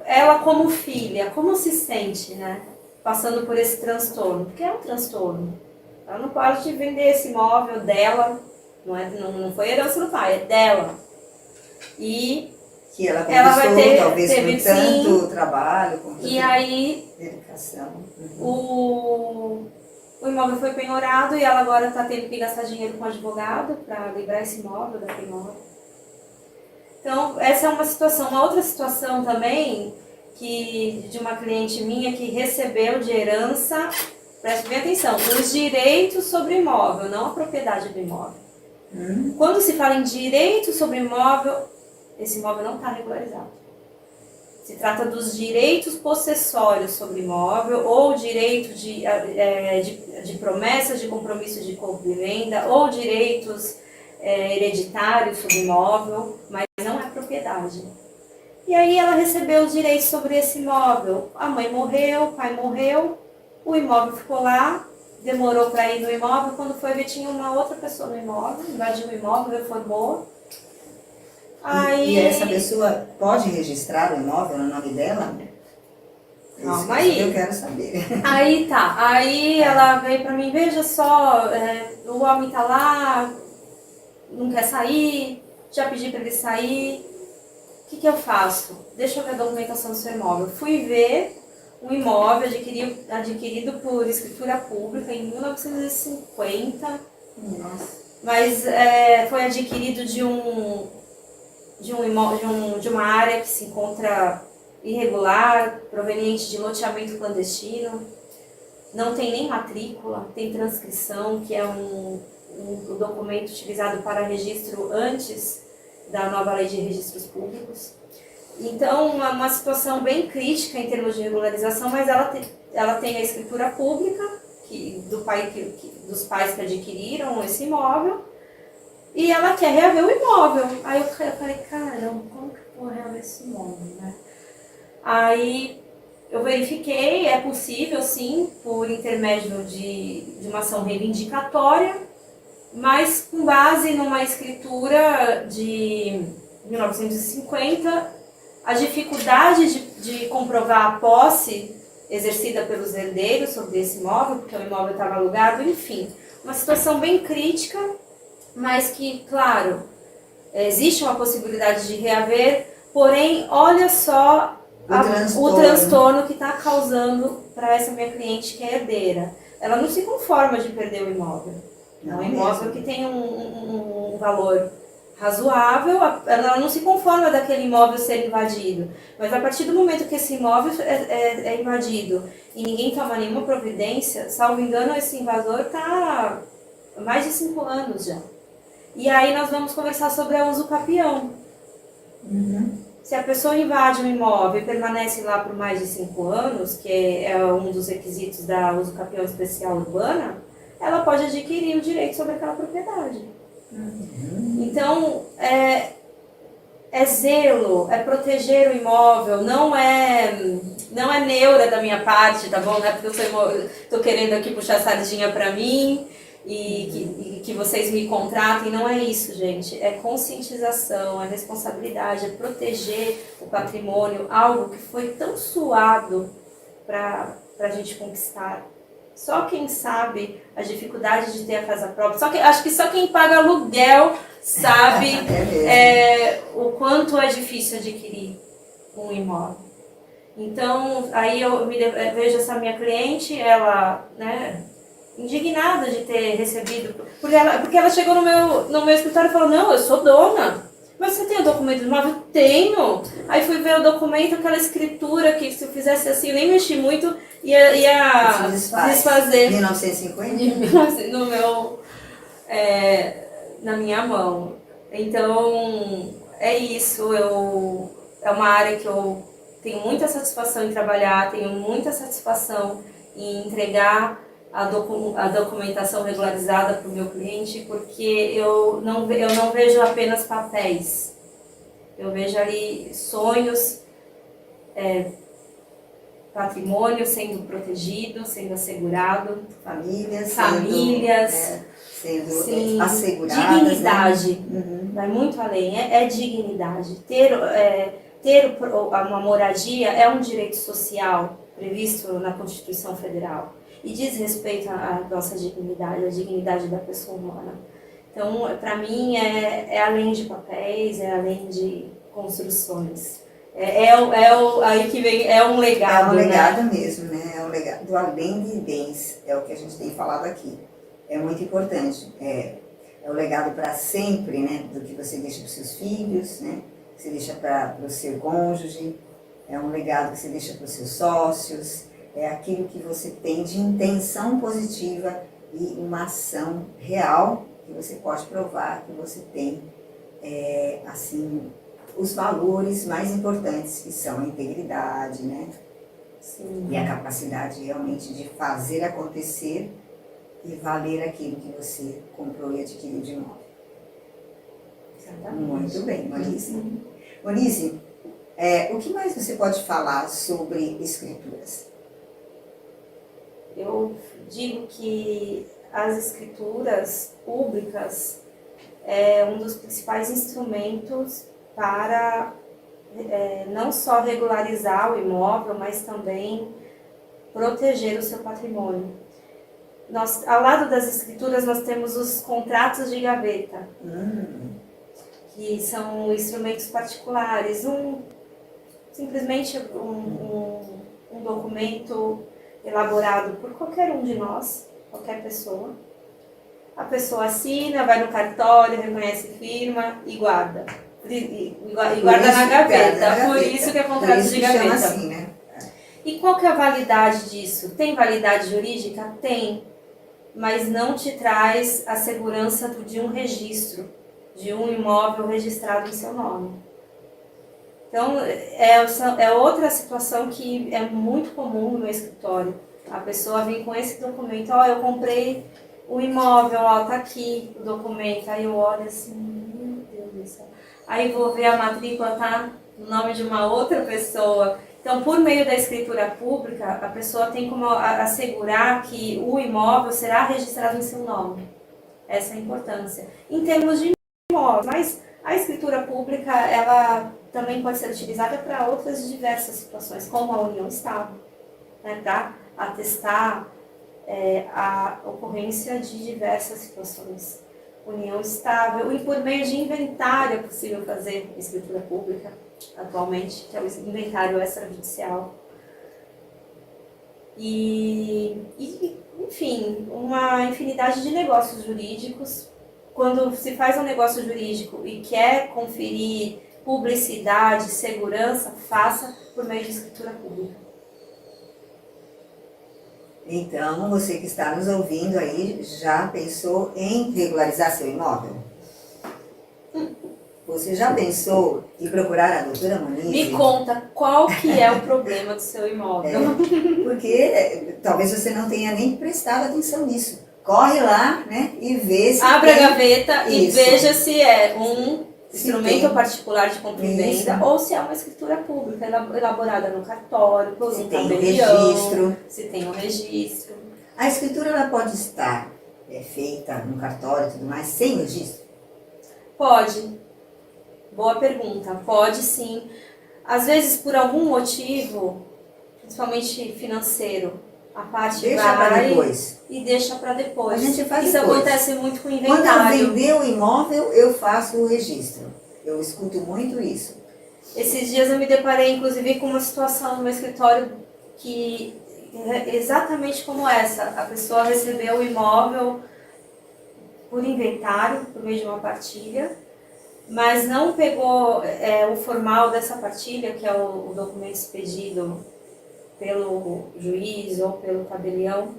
Speaker 2: ela como filha, como se sente, né? Passando por esse transtorno, porque é um transtorno. Ela não pode vender esse imóvel dela, não foi herança do pai, é dela. E
Speaker 1: que ela conquistou,
Speaker 2: vai
Speaker 1: talvez com tanto trabalho, com tanta dedicação.
Speaker 2: O imóvel foi penhorado e ela agora está tendo que gastar dinheiro com advogado para livrar esse imóvel da penhora. Então, essa é uma situação. Uma outra situação também, de uma cliente minha que recebeu de herança, preste bem atenção, os direitos sobre o imóvel, não a propriedade do imóvel. Quando se fala em direitos sobre o imóvel, esse imóvel não está regularizado. Se trata dos direitos possessórios sobre o imóvel, ou direito de promessas de compromisso de compra e venda, ou direitos hereditários sobre o imóvel, mas não é propriedade. E aí ela recebeu os direitos sobre esse imóvel. A mãe morreu, o pai morreu, o imóvel ficou lá, demorou para ir no imóvel. Quando foi ver, tinha uma outra pessoa no imóvel, invadiu o imóvel, reformou.
Speaker 1: E essa pessoa pode registrar o imóvel no nome dela?
Speaker 2: Calma aí.
Speaker 1: Eu quero saber.
Speaker 2: Aí tá. Aí ela veio pra mim, veja só, o homem tá lá, não quer sair, já pedi pra ele sair. O que eu faço? Deixa eu ver a documentação do seu imóvel. Fui ver um imóvel adquirido por escritura pública em 1950.
Speaker 1: Nossa.
Speaker 2: Mas foi adquirido de uma área que se encontra irregular, proveniente de loteamento clandestino. Não tem nem matrícula, tem transcrição, que é um documento utilizado para registro antes da nova lei de registros públicos. Então, é uma situação bem crítica em termos de regularização, mas ela tem a escritura pública dos pais que adquiriram esse imóvel, e ela quer reaver o imóvel. Aí eu falei, caramba, como que eu vou reaver esse imóvel, né? Aí eu verifiquei, é possível sim, por intermédio de uma ação reivindicatória, mas com base numa escritura de 1950, a dificuldade de comprovar a posse exercida pelos herdeiros sobre esse imóvel, porque o imóvel estava alugado, enfim. Uma situação bem crítica, mas que, claro, existe uma possibilidade de reaver, porém, olha só o transtorno que está causando para essa minha cliente que é herdeira. Ela não se conforma de perder o imóvel. É um imóvel que tem um valor razoável, ela não se conforma daquele imóvel ser invadido. Mas a partir do momento que esse imóvel é invadido e ninguém toma nenhuma providência, salvo engano, esse invasor está há mais de 5 anos já. E aí nós vamos conversar sobre a usucapião. Se a pessoa invade um imóvel e permanece lá por mais de 5 anos, que é um dos requisitos da usucapião especial urbana, ela pode adquirir o direito sobre aquela propriedade. Então, é zelo, é proteger o imóvel, não é neura da minha parte, tá bom? Não é porque eu tô querendo aqui puxar sardinha pra mim e que vocês me contratem, não é isso, gente. É conscientização, é responsabilidade, é proteger o patrimônio, algo que foi tão suado pra gente conquistar. Só quem sabe a dificuldade de ter a casa própria, acho que só quem paga aluguel sabe o quanto é difícil adquirir um imóvel. Então, aí eu vejo essa minha cliente, ela, né, indignada de ter recebido, porque ela chegou no meu escritório e falou, não, eu sou dona. Mas você tem o documento do imóvel? Tenho. Aí fui ver o documento, aquela escritura que se eu fizesse assim, eu nem mexi muito, ia desfazer.
Speaker 1: 1950?
Speaker 2: No meu, na minha mão. Então, é isso. É uma área que eu tenho muita satisfação em trabalhar, tenho muita satisfação em entregar a documentação regularizada para o meu cliente, porque eu não vejo apenas papéis. Eu vejo ali sonhos, patrimônio sendo protegido, sendo assegurado,
Speaker 1: famílias sendo
Speaker 2: sim,
Speaker 1: asseguradas.
Speaker 2: Dignidade,
Speaker 1: né?
Speaker 2: Vai muito além, é dignidade. Ter uma moradia é um direito social previsto na Constituição Federal e diz respeito à nossa dignidade, à dignidade da pessoa humana. Então, para mim, é além de papéis, é além de construções. Aí que vem, é um legado.
Speaker 1: É um legado,
Speaker 2: né?
Speaker 1: mesmo, né? É um legado do além de bens, é o que a gente tem falado aqui. É muito importante. É o legado para sempre, né? Do que você deixa para os seus filhos, né? Que você deixa para o seu cônjuge. É um legado que você deixa para os seus sócios. É aquilo que você tem de intenção positiva e uma ação real que você pode provar que você tem, assim, os valores mais importantes, que são a integridade, né?
Speaker 2: Sim.
Speaker 1: E a capacidade realmente de fazer acontecer e valer aquilo que você comprou e adquiriu de imóvel.
Speaker 2: Exatamente.
Speaker 1: Muito bem, Monize. Monize, O que mais você pode falar sobre escrituras?
Speaker 2: Eu digo que as escrituras públicas é um dos principais instrumentos para não só regularizar o imóvel, mas também proteger o seu patrimônio. Nós, ao lado das escrituras, nós temos os contratos de gaveta, que são instrumentos particulares, simplesmente um documento elaborado por qualquer um de nós, qualquer pessoa. A pessoa assina, vai no cartório, reconhece firma e guarda. E guarda na gaveta. Por isso que é contrato de gaveta.
Speaker 1: Chama assim, né?
Speaker 2: E qual que é a validade disso? Tem validade jurídica? Tem. Mas não te traz a segurança de um registro, de um imóvel registrado em seu nome. Então, é outra situação que é muito comum no meu escritório. A pessoa vem com esse documento, eu comprei o imóvel, tá aqui o documento. Aí eu olho assim, meu Deus do céu. Aí vou ver a matrícula, tá no nome de uma outra pessoa. Então, por meio da escritura pública, a pessoa tem como assegurar que o imóvel será registrado em seu nome. Essa é a importância. Em termos de imóvel, mas a escritura pública, ela também pode ser utilizada para outras diversas situações, como a união estável, né, para atestar a ocorrência de diversas situações. União estável, e por meio de inventário é possível fazer escritura pública atualmente, que é o inventário extrajudicial. Enfim, uma infinidade de negócios jurídicos. Quando se faz um negócio jurídico e quer conferir publicidade, segurança, faça por meio de escritura pública.
Speaker 1: Então, você que está nos ouvindo aí, já pensou em regularizar seu imóvel? Você já pensou em procurar a doutora Monize?
Speaker 2: Me conta qual que é o problema do seu imóvel.
Speaker 1: Porque talvez você não tenha nem prestado atenção nisso. Corre lá, né, e vê se
Speaker 2: Abre
Speaker 1: tem...
Speaker 2: a gaveta e
Speaker 1: Isso.
Speaker 2: veja se é um instrumento
Speaker 1: tem.
Speaker 2: particular de compra e venda ou se é uma escritura pública elaborada no cartório, por
Speaker 1: Se
Speaker 2: um
Speaker 1: tem um
Speaker 2: tabelião,
Speaker 1: registro.
Speaker 2: se tem um registro.
Speaker 1: A escritura ela pode estar feita no cartório e tudo mais, sem registro?
Speaker 2: Pode. Boa pergunta. Pode sim. Às vezes, por algum motivo, principalmente financeiro, a parte
Speaker 1: Deixa
Speaker 2: vai
Speaker 1: para depois.
Speaker 2: e deixa para depois.
Speaker 1: A gente faz
Speaker 2: Isso
Speaker 1: depois.
Speaker 2: acontece muito com o
Speaker 1: Quando eu
Speaker 2: inventário.
Speaker 1: vender o imóvel, eu faço o registro. Eu escuto muito isso.
Speaker 2: Esses dias eu me deparei, inclusive, com uma situação no meu escritório que é exatamente como essa. A pessoa recebeu o imóvel por inventário, por meio de uma partilha, mas não pegou o formal dessa partilha, que é o documento expedido pelo juiz ou pelo tabelião,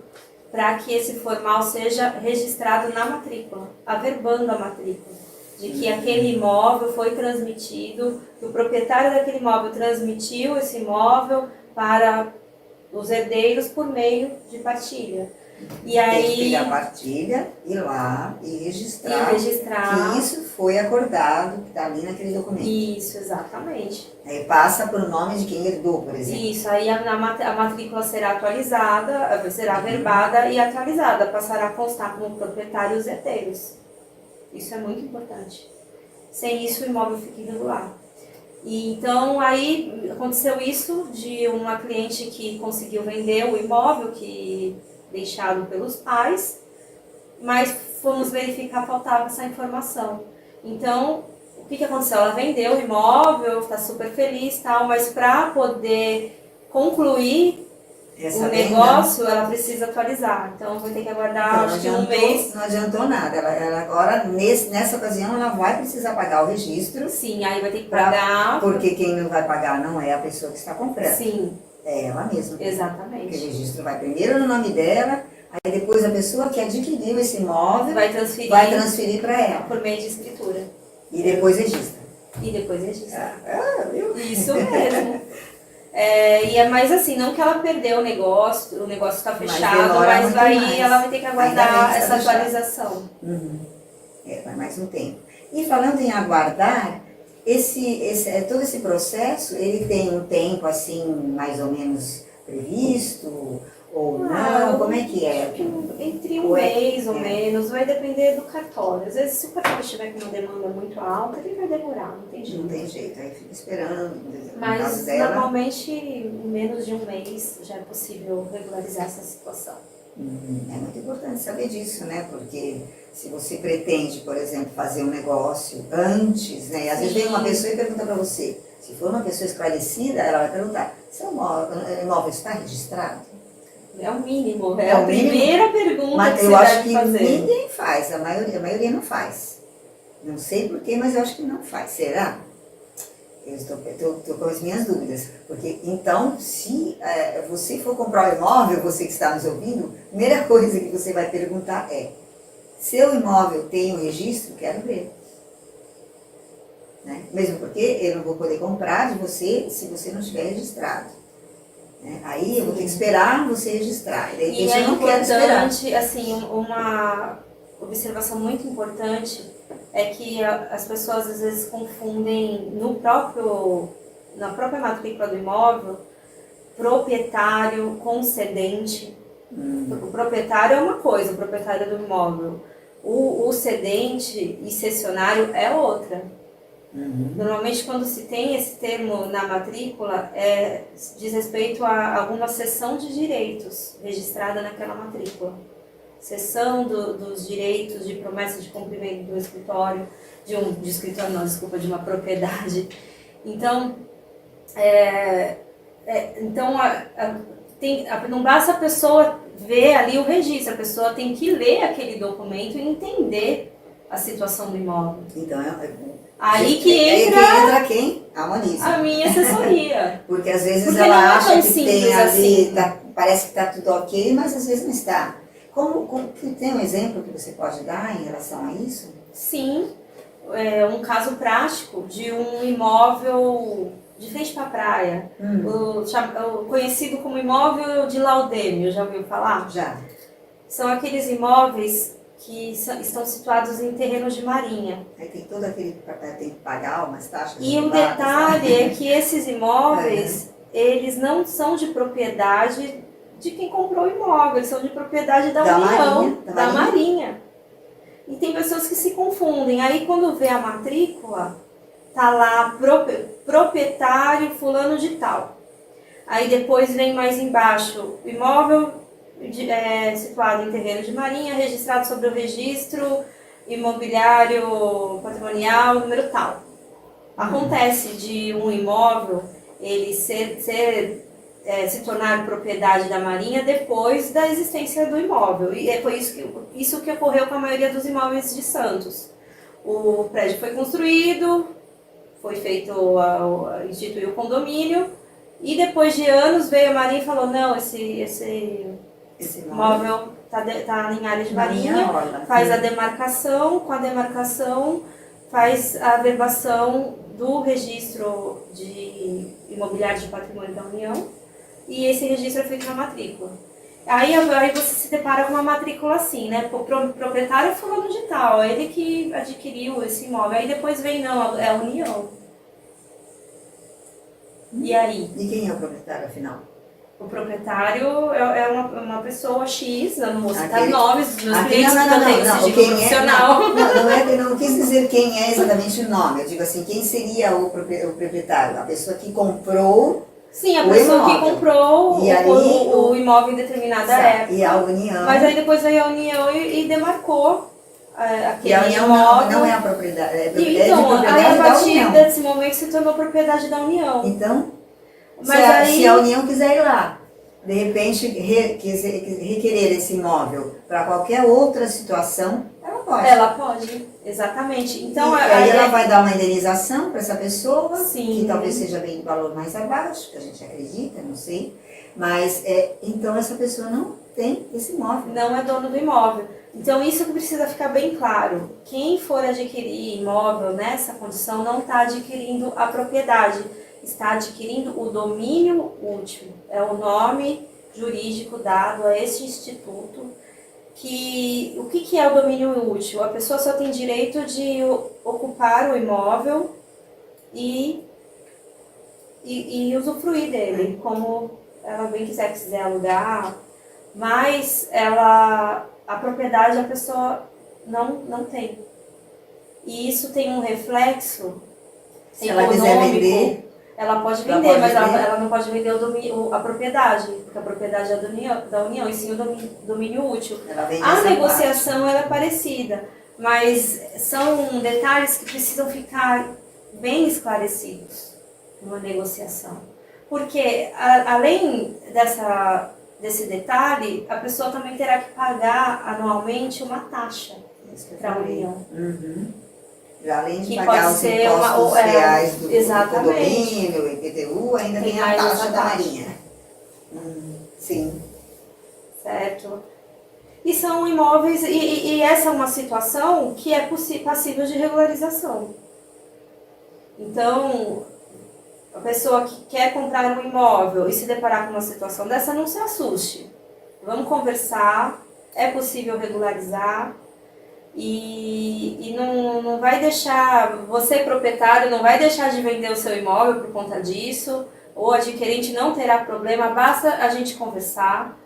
Speaker 2: para que esse formal seja registrado na matrícula, averbando a matrícula, de que aquele imóvel foi transmitido, que o proprietário daquele imóvel transmitiu esse imóvel para os herdeiros por meio de partilha. E aí,
Speaker 1: tem que pegar a partilha, ir lá e registrar que isso foi acordado, que está ali naquele documento.
Speaker 2: Isso, exatamente.
Speaker 1: Aí passa para o nome de quem herdou, por exemplo.
Speaker 2: Isso, aí a matrícula será atualizada, será averbada e atualizada, passará a constar como proprietário os herdeiros. Isso é muito importante. Sem isso o imóvel fica irregular. E então aí aconteceu isso de uma cliente que conseguiu vender o imóvel que deixado pelos pais, mas fomos verificar, faltava essa informação. Então, o que aconteceu? Ela vendeu o imóvel, está super feliz e tal, mas para poder concluir o negócio, ela precisa atualizar. Então, vai ter que aguardar acho que um mês.
Speaker 1: Não adiantou nada. Ela agora, nessa ocasião, ela vai precisar pagar o registro.
Speaker 2: Sim, aí vai ter que pagar.
Speaker 1: Porque quem não vai pagar não é a pessoa que está comprando.
Speaker 2: Sim.
Speaker 1: É ela mesma.
Speaker 2: Exatamente.
Speaker 1: Porque o registro vai primeiro no nome dela, aí depois a pessoa que adquiriu esse imóvel vai transferir para ela.
Speaker 2: Por meio de escritura.
Speaker 1: E depois registra.
Speaker 2: E depois registra.
Speaker 1: Viu?
Speaker 2: Isso mesmo. Mas assim, não que ela perdeu o negócio está fechado, mas ela vai ter que aguardar essa atualização.
Speaker 1: Vai mais um tempo. E falando em aguardar, todo esse processo, ele tem um tempo assim, mais ou menos previsto, ou não? Como é que é?
Speaker 2: Entre um mês ou menos, vai depender do cartório. Às vezes, se o cartório estiver com uma demanda muito alta, ele vai demorar, não tem jeito.
Speaker 1: Não tem jeito, aí fica esperando.
Speaker 2: Mas, normalmente, em menos de um mês, já é possível regularizar essa situação.
Speaker 1: É muito importante saber disso, né? Porque se você pretende, por exemplo, fazer um negócio antes, né? Às vezes vem uma pessoa e pergunta para você. Se for uma pessoa esclarecida, ela vai perguntar: seu imóvel está registrado?
Speaker 2: É o mínimo, é a primeira pergunta
Speaker 1: mas
Speaker 2: que
Speaker 1: eu
Speaker 2: você
Speaker 1: acho
Speaker 2: deve
Speaker 1: que
Speaker 2: fazer.
Speaker 1: Ninguém faz, a maioria não faz. Não sei porquê, mas eu acho que não faz. Será? Eu estou com as minhas dúvidas. Porque, então, se você for comprar um imóvel, você que está nos ouvindo, a primeira coisa que você vai perguntar é: seu imóvel tem um registro? Quero ver. Né? Mesmo porque eu não vou poder comprar de você se você não tiver registrado. Né? Aí eu vou ter que esperar você registrar.
Speaker 2: E é importante, assim, uma observação muito importante é que as pessoas às vezes confundem na própria matrícula do imóvel, proprietário com cedente. O proprietário é uma coisa, o proprietário do imóvel. O cedente e cessionário é outra. Normalmente, quando se tem esse termo na matrícula, diz respeito a alguma cessão de direitos registrada naquela matrícula. Cessão dos direitos de promessa de cumprimento do escritório, de uma propriedade. Então, não basta a pessoa ver ali o registro, a pessoa tem que ler aquele documento e entender a situação do imóvel.
Speaker 1: Então,
Speaker 2: aí que entra
Speaker 1: quem? A Monize.
Speaker 2: A minha assessoria.
Speaker 1: Porque às vezes ela acha que tem ali, parece que está tudo ok, mas às vezes não está. Tem um exemplo que você pode dar em relação a isso?
Speaker 2: Sim, um caso prático de um imóvel de frente para a praia, o conhecido como imóvel de Laudêmio, já ouviu falar?
Speaker 1: Já.
Speaker 2: São aqueles imóveis que estão situados em terrenos de marinha.
Speaker 1: Aí tem todo aquele tem que pagar umas taxas.
Speaker 2: E o detalhe é que esses imóveis, eles não são de propriedade de quem comprou o imóvel, eles são de propriedade da União, da Marinha. E tem pessoas que se confundem. Aí quando vê a matrícula, tá lá proprietário fulano de tal. Aí depois vem mais embaixo, imóvel situado em terreno de marinha, registrado sobre o registro imobiliário patrimonial, número tal. Acontece de um imóvel ele se tornar propriedade da marinha depois da existência do imóvel. E foi isso que ocorreu com a maioria dos imóveis de Santos. O prédio foi construído, foi feito, instituiu o condomínio, e depois de anos veio a marinha e falou: não, esse imóvel está em área de marinha, faz a demarcação, com a demarcação faz a averbação do registro de imobiliário de patrimônio da União, e esse registro é feito na matrícula. Aí você se depara com uma matrícula assim, né? O proprietário é fulano de tal, ele que adquiriu esse imóvel. Aí depois vem, não, é a União. E aí?
Speaker 1: E quem é o proprietário, afinal?
Speaker 2: O proprietário é uma pessoa X, eu não vou citar nomes dos meus clientes,
Speaker 1: não,
Speaker 2: porque eu tenho sigilo profissional.
Speaker 1: Não quis dizer quem é exatamente o nome, eu digo assim, quem seria o proprietário? A pessoa que comprou.
Speaker 2: Sim, a pessoa que comprou o imóvel em determinada época.
Speaker 1: E a União.
Speaker 2: Mas aí depois veio a União e demarcou aquele imóvel.
Speaker 1: E a União não é a propriedade, é
Speaker 2: propriedade da União. Aí a partir desse momento se tornou propriedade da União.
Speaker 1: Então, se a União quiser ir lá, de repente requerer esse imóvel para qualquer outra situação, ela pode.
Speaker 2: Ela pode, exatamente. Então,
Speaker 1: aí ela vai dar uma indenização para essa pessoa,
Speaker 2: sim,
Speaker 1: que talvez seja bem valor mais abaixo, que a gente acredita, não sei. Mas, então, essa pessoa não tem esse imóvel.
Speaker 2: Não é dono do imóvel. Então, isso que precisa ficar bem claro. Quem for adquirir imóvel nessa condição não está adquirindo a propriedade, está adquirindo o domínio útil. É o nome jurídico dado a esse instituto. O que é o domínio útil? A pessoa só tem direito de ocupar o imóvel e usufruir dele, como ela bem quiser alugar, mas a propriedade a pessoa não tem. E isso tem um reflexo
Speaker 1: se ela quiser vender,
Speaker 2: ela pode vender, mas ela não pode vender a propriedade, porque a propriedade é da União, e sim o domínio útil. A negociação ela é parecida, mas são detalhes que precisam ficar bem esclarecidos numa negociação. Porque, além desse detalhe, a pessoa também terá que pagar anualmente uma taxa para a União.
Speaker 1: Além de pagar os impostos reais do condomínio, IPTU, ainda tem a taxa da Marinha. Sim.
Speaker 2: Certo. E são imóveis, e essa é uma situação que é passível de regularização. Então, a pessoa que quer comprar um imóvel e se deparar com uma situação dessa, não se assuste. Vamos conversar, é possível regularizar. E não vai deixar, você proprietário, não vai deixar de vender o seu imóvel por conta disso, ou adquirente não terá problema, basta a gente conversar,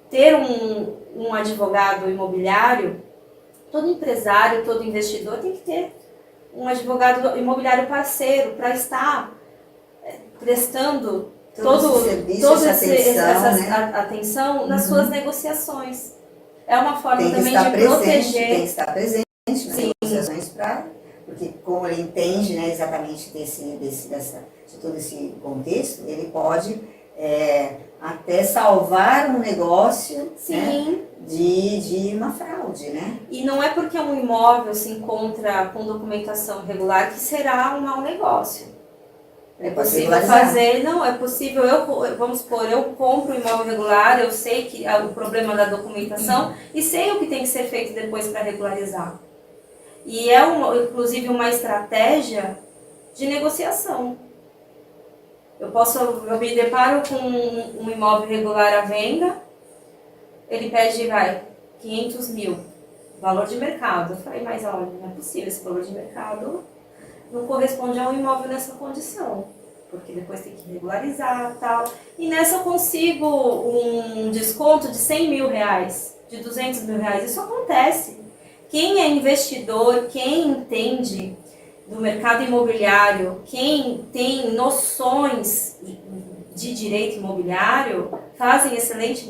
Speaker 2: ter um advogado imobiliário, todo empresário, todo investidor tem que ter um advogado imobiliário parceiro para estar prestando toda essa atenção nas suas negociações. É uma forma também de proteger.
Speaker 1: Tem que estar presente nas negociações, porque como ele entende, né, exatamente de todo esse contexto, ele pode até salvar um negócio, né, de uma fraude, né?
Speaker 2: E não é porque um imóvel se encontra com documentação irregular que será um mau negócio. É possível fazer, não, é possível, vamos supor, eu compro um imóvel regular, eu sei que é o problema da documentação e sei o que tem que ser feito depois para regularizar. E é, inclusive, uma estratégia de negociação. Eu me deparo com um imóvel regular à venda, ele pede, 500 mil, valor de mercado. Eu falei, mas olha, não é possível, esse valor de mercado não corresponde a um imóvel nessa condição, porque depois tem que regularizar e tal. E nessa eu consigo um desconto de 100 mil reais, de 200 mil reais. Isso acontece. Quem é investidor, quem entende do mercado imobiliário, quem tem noções de direito imobiliário, fazem excelentes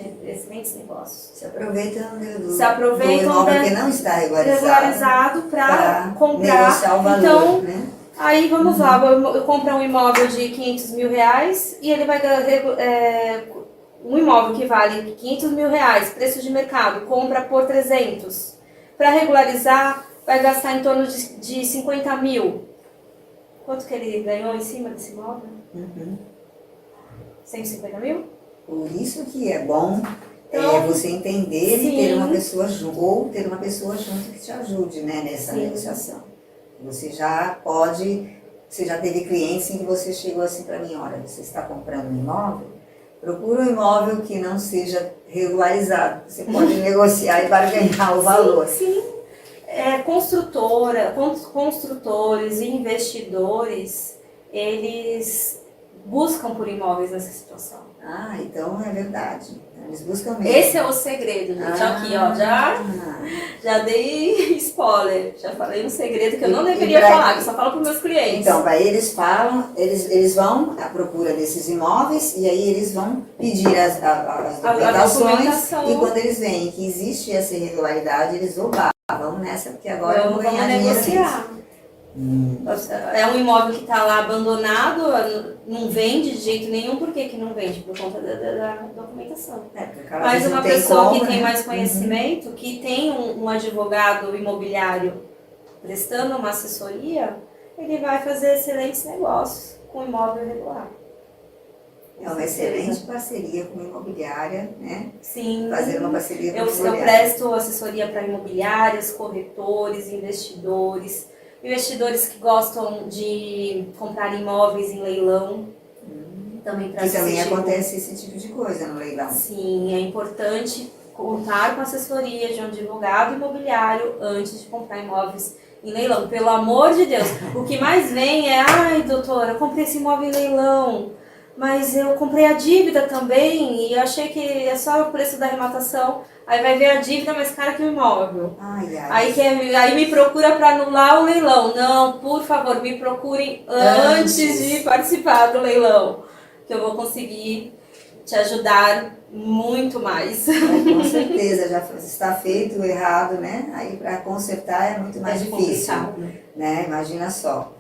Speaker 2: negócios.
Speaker 1: Se aproveitam do imóvel que não está
Speaker 2: regularizado para comprar.
Speaker 1: Negociar o valor,
Speaker 2: então,
Speaker 1: né?
Speaker 2: Aí vamos lá, eu compro um imóvel de 500 mil reais e ele vai um imóvel que vale 500 mil reais, preço de mercado, compra por 300. Para regularizar, vai gastar em torno de 50 mil. Quanto que ele ganhou em cima desse imóvel? 150 mil?
Speaker 1: Por isso que é bom você entender e ter uma pessoa junto, que te ajude, né, nessa negociação. Você já teve clientes em que você chegou assim para mim, olha, você está comprando um imóvel, procura um imóvel que não seja regularizado. Você pode negociar e barganhar o valor.
Speaker 2: Sim. Construtores e investidores, eles buscam por imóveis nessa situação.
Speaker 1: Ah, então é verdade. Eles buscam mesmo.
Speaker 2: Esse é o segredo, gente. Aqui, ó, já dei spoiler. Já falei um segredo que eu não deveria falar, que eu só falo para os meus clientes.
Speaker 1: Então, aí eles vão à procura desses imóveis e aí eles vão pedir as documentações. E quando eles veem que existe essa irregularidade, eles vamos nessa, porque agora eu vou ganhar
Speaker 2: negociar. É um imóvel que está lá abandonado, não vende de jeito nenhum. Por que não vende? Por conta da documentação. Mas uma pessoa que tem mais conhecimento, que tem um advogado imobiliário prestando uma assessoria, ele vai fazer excelentes negócios com imóvel irregular.
Speaker 1: É uma excelente parceria com a imobiliária, né?
Speaker 2: Sim.
Speaker 1: Fazer uma parceria com a imobiliária.
Speaker 2: Eu presto assessoria para imobiliárias, corretores, investidores que gostam de comprar imóveis em leilão. Também
Speaker 1: acontece esse tipo de coisa no leilão.
Speaker 2: Sim, é importante contar com a assessoria de um advogado imobiliário antes de comprar imóveis em leilão, pelo amor de Deus. O que mais vem é, ai, doutora, eu comprei esse imóvel em leilão, mas eu comprei a dívida também e achei que é só o preço da arrematação. Aí vai ver a dívida mais cara que o imóvel.
Speaker 1: Ai, ai.
Speaker 2: Aí me procura para anular o leilão. Não, por favor, me procurem antes de participar do leilão, que eu vou conseguir te ajudar muito mais.
Speaker 1: Com certeza, já está feito o errado, né? Aí para consertar é muito mais difícil, né? Imagina só.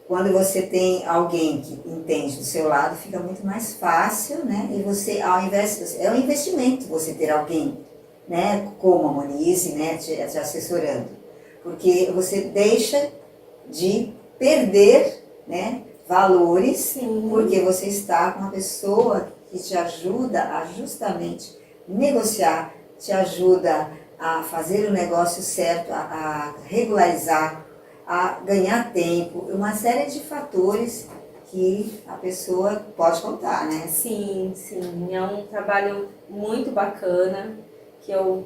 Speaker 1: Quando você tem alguém que entende do seu lado, fica muito mais fácil, né? E você, ao invés, é um investimento você ter alguém, né? Como a Monize, né? Te assessorando, porque você deixa de perder, né? Valores, sim, porque você está com uma pessoa que te ajuda a justamente negociar, te ajuda a fazer o negócio certo, a regularizar, a ganhar tempo, uma série de fatores que a pessoa pode contar, né?
Speaker 2: Sim, sim, é um trabalho muito bacana, que eu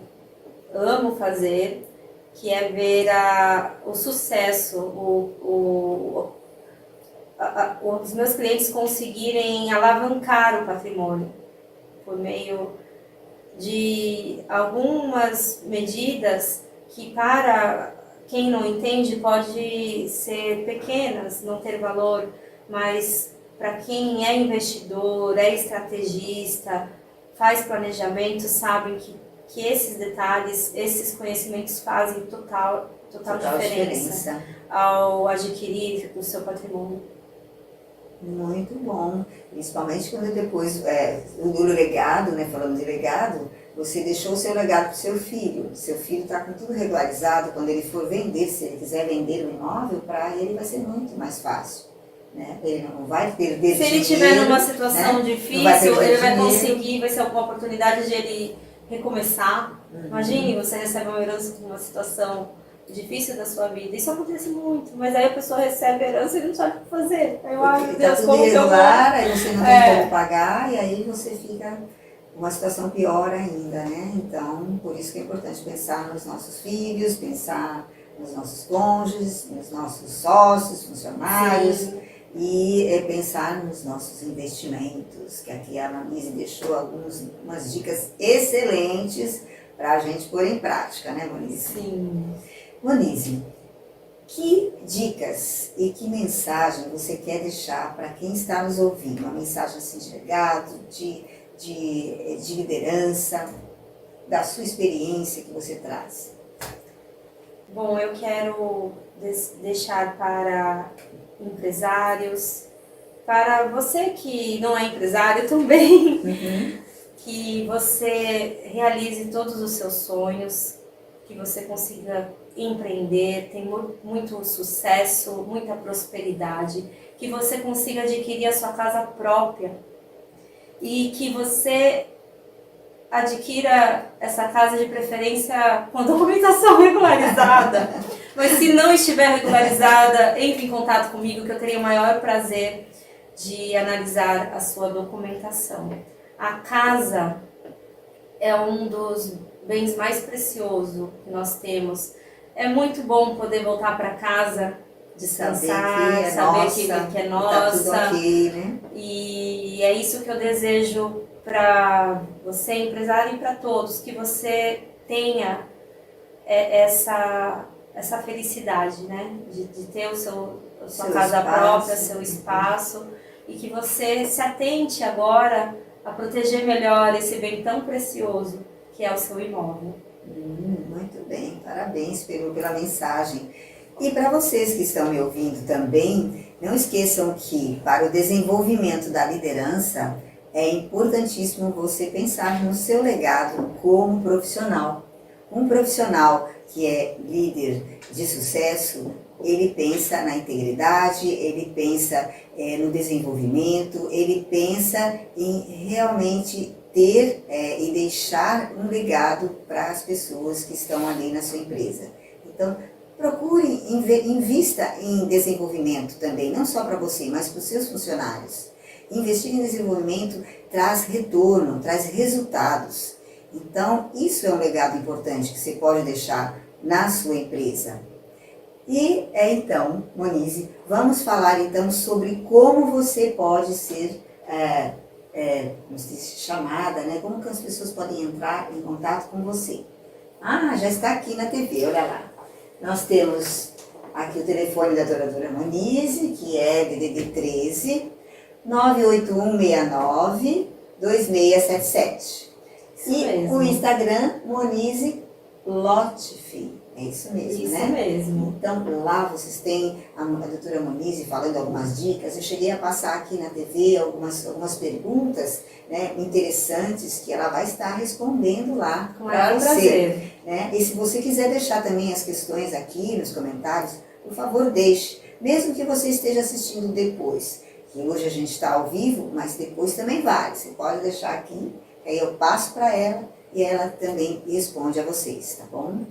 Speaker 2: amo fazer, que é ver o sucesso, os meus clientes conseguirem alavancar o patrimônio por meio de algumas medidas que, para quem não entende, pode ser pequenas, não ter valor, mas para quem é investidor, é estrategista, faz planejamento, sabem que esses detalhes, esses conhecimentos fazem total diferença ao adquirir o seu patrimônio.
Speaker 1: Muito bom, principalmente quando depois, o legado, né, falando de legado, você deixou o seu legado para o seu filho está com tudo regularizado, quando ele for vender, se ele quiser vender um imóvel, para ele vai ser muito mais fácil, né? Ele não vai perder dinheiro.
Speaker 2: Se ele estiver numa situação, né, difícil, ele vai conseguir, vai ser uma oportunidade de ele recomeçar. Imagine, você recebe uma herança com uma situação difícil da sua vida. Isso acontece muito, mas aí a pessoa recebe a herança e não sabe o que fazer. Aí, ai, meu Deus, como que eu vou?
Speaker 1: Aí você não tem como pagar e aí você fica uma situação pior ainda, né? Então, por isso que é importante pensar nos nossos filhos, pensar nos nossos cônjuges, nos nossos sócios, funcionários. Sim. E pensar nos nossos investimentos, que aqui a Monize deixou umas dicas excelentes para a gente pôr em prática, né, Monize?
Speaker 2: Sim.
Speaker 1: Monize, que dicas e que mensagem você quer deixar para quem está nos ouvindo? Uma mensagem assim de legado, de liderança, da sua experiência que você traz?
Speaker 2: Bom, eu quero deixar para empresários, para você que não é empresário também, que você realize todos os seus sonhos, que você consiga empreender, ter muito sucesso, muita prosperidade, que você consiga adquirir a sua casa própria e que você adquira essa casa de preferência com a documentação regularizada. Mas se não estiver regularizada, entre em contato comigo que eu terei o maior prazer de analisar a sua documentação. A casa é um dos bens mais preciosos que nós temos. É muito bom poder voltar para casa, descansar, saber que é nossa. Tá tudo
Speaker 1: ok, né?
Speaker 2: E é isso que eu desejo para você, empresário, e para todos, que você tenha essa felicidade, né? De ter a sua casa própria, seu espaço, e que você se atente agora a proteger melhor esse bem tão precioso que é o seu imóvel.
Speaker 1: Muito bem, parabéns pela mensagem. E para vocês que estão me ouvindo também, não esqueçam que para o desenvolvimento da liderança é importantíssimo você pensar no seu legado como profissional. Um profissional que é líder de sucesso, ele pensa na integridade, ele pensa no desenvolvimento, ele pensa em realmente ter e deixar um legado para as pessoas que estão ali na sua empresa. Então, procure, invista em desenvolvimento também, não só para você, mas para os seus funcionários. Investir em desenvolvimento traz retorno, traz resultados. Então, isso é um legado importante que você pode deixar na sua empresa. E então, Monize, vamos falar então sobre como você pode ser como se diz, chamada, né? Como que as pessoas podem entrar em contato com você. Ah, já está aqui na TV, olha lá. Nós temos aqui o telefone da doutora Monize, que é DDD 13 98169 2677. E
Speaker 2: mesmo.
Speaker 1: o Instagram, Monize Lotfi. É isso mesmo,
Speaker 2: Isso
Speaker 1: né?
Speaker 2: mesmo.
Speaker 1: Então, lá vocês têm a doutora Monize falando algumas dicas. Eu cheguei a passar aqui na TV algumas perguntas, né, interessantes que ela vai estar respondendo lá para você.
Speaker 2: Prazer.
Speaker 1: Né? E se você quiser deixar também as questões aqui nos comentários, por favor, deixe. Mesmo que você esteja assistindo depois. Que hoje a gente está ao vivo, mas depois também vale. Você pode deixar aqui, que aí eu passo para ela e ela também responde a vocês, tá bom?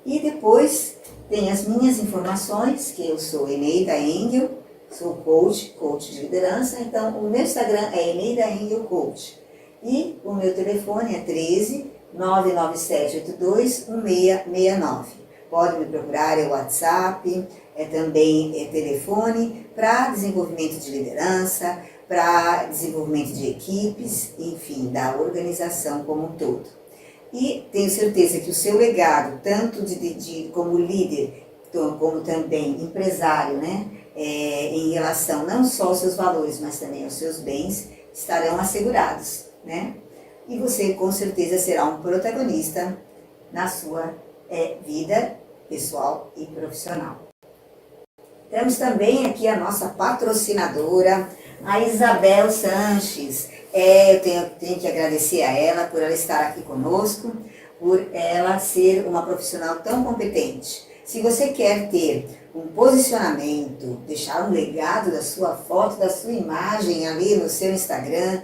Speaker 1: E depois tem as minhas informações, que eu sou Eneida Engel, sou coach de liderança, então o meu Instagram é Eneida Engel Coach. E o meu telefone é 13 99782 1669. Pode me procurar, é WhatsApp, também telefone para desenvolvimento de liderança, para desenvolvimento de equipes, enfim, da organização como um todo. E tenho certeza que o seu legado, tanto como líder, como também empresário, né, em relação não só aos seus valores, mas também aos seus bens, estarão assegurados, né? E você com certeza será um protagonista na sua vida pessoal e profissional. Temos também aqui a nossa patrocinadora, a Isabel Sanches. Eu tenho que agradecer a ela por ela estar aqui conosco, por ela ser uma profissional tão competente. Se você quer ter um posicionamento, deixar um legado da sua foto, da sua imagem ali no seu Instagram,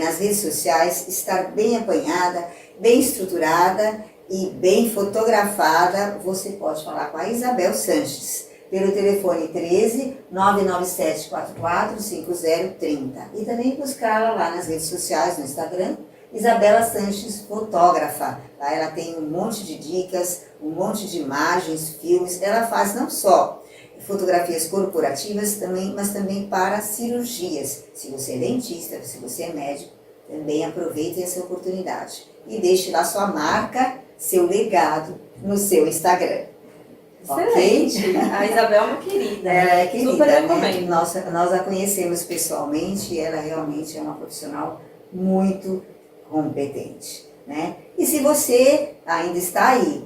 Speaker 1: nas redes sociais, estar bem apanhada, bem estruturada e bem fotografada, você pode falar com a Isabel Sanches pelo telefone 13 997 44 5030 e também buscá-la lá nas redes sociais, no Instagram, Isabela Sanches Fotógrafa. Tá? Ela tem um monte de dicas, um monte de imagens, filmes. Ela faz não só fotografias corporativas, mas também para cirurgias. Se você é dentista, se você é médico, também aproveite essa oportunidade e deixe lá sua marca, seu legado no seu Instagram.
Speaker 2: Excelente.
Speaker 1: Okay?
Speaker 2: A Isabel é uma querida.
Speaker 1: Ela é querida,
Speaker 2: super
Speaker 1: né?
Speaker 2: recomendo.
Speaker 1: Nós a conhecemos pessoalmente e ela realmente é uma profissional muito competente, né? E se você ainda está aí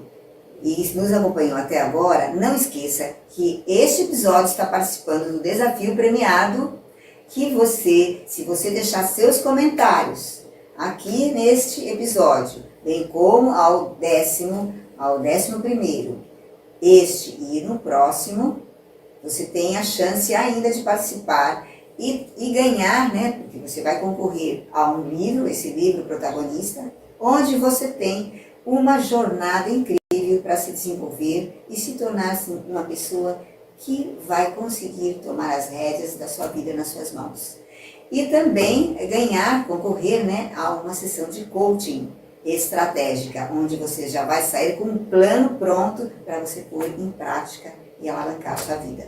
Speaker 1: e nos acompanhou até agora, não esqueça que este episódio está participando do desafio premiado que você, se você deixar seus comentários aqui neste episódio, bem como ao 11º, este e no próximo, você tem a chance ainda de participar e ganhar, né? Porque você vai concorrer a um livro, esse livro protagonista, onde você tem uma jornada incrível para se desenvolver e se tornar assim, uma pessoa que vai conseguir tomar as rédeas da sua vida nas suas mãos. E também concorrer, né, a uma sessão de coaching estratégica, onde você já vai sair com um plano pronto para você pôr em prática e alavancar a sua vida.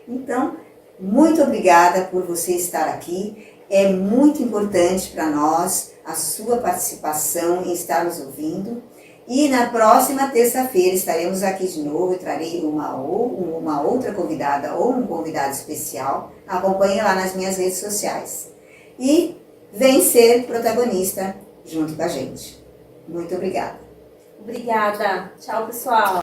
Speaker 1: Então, muito obrigada por você estar aqui. É muito importante para nós a sua participação em estar nos ouvindo. E na próxima terça-feira estaremos aqui de novo. Eu trarei uma outra convidada ou um convidado especial. Acompanhe lá nas minhas redes sociais. E vem ser protagonista junto com a gente. Muito obrigada.
Speaker 2: Obrigada. Tchau, pessoal.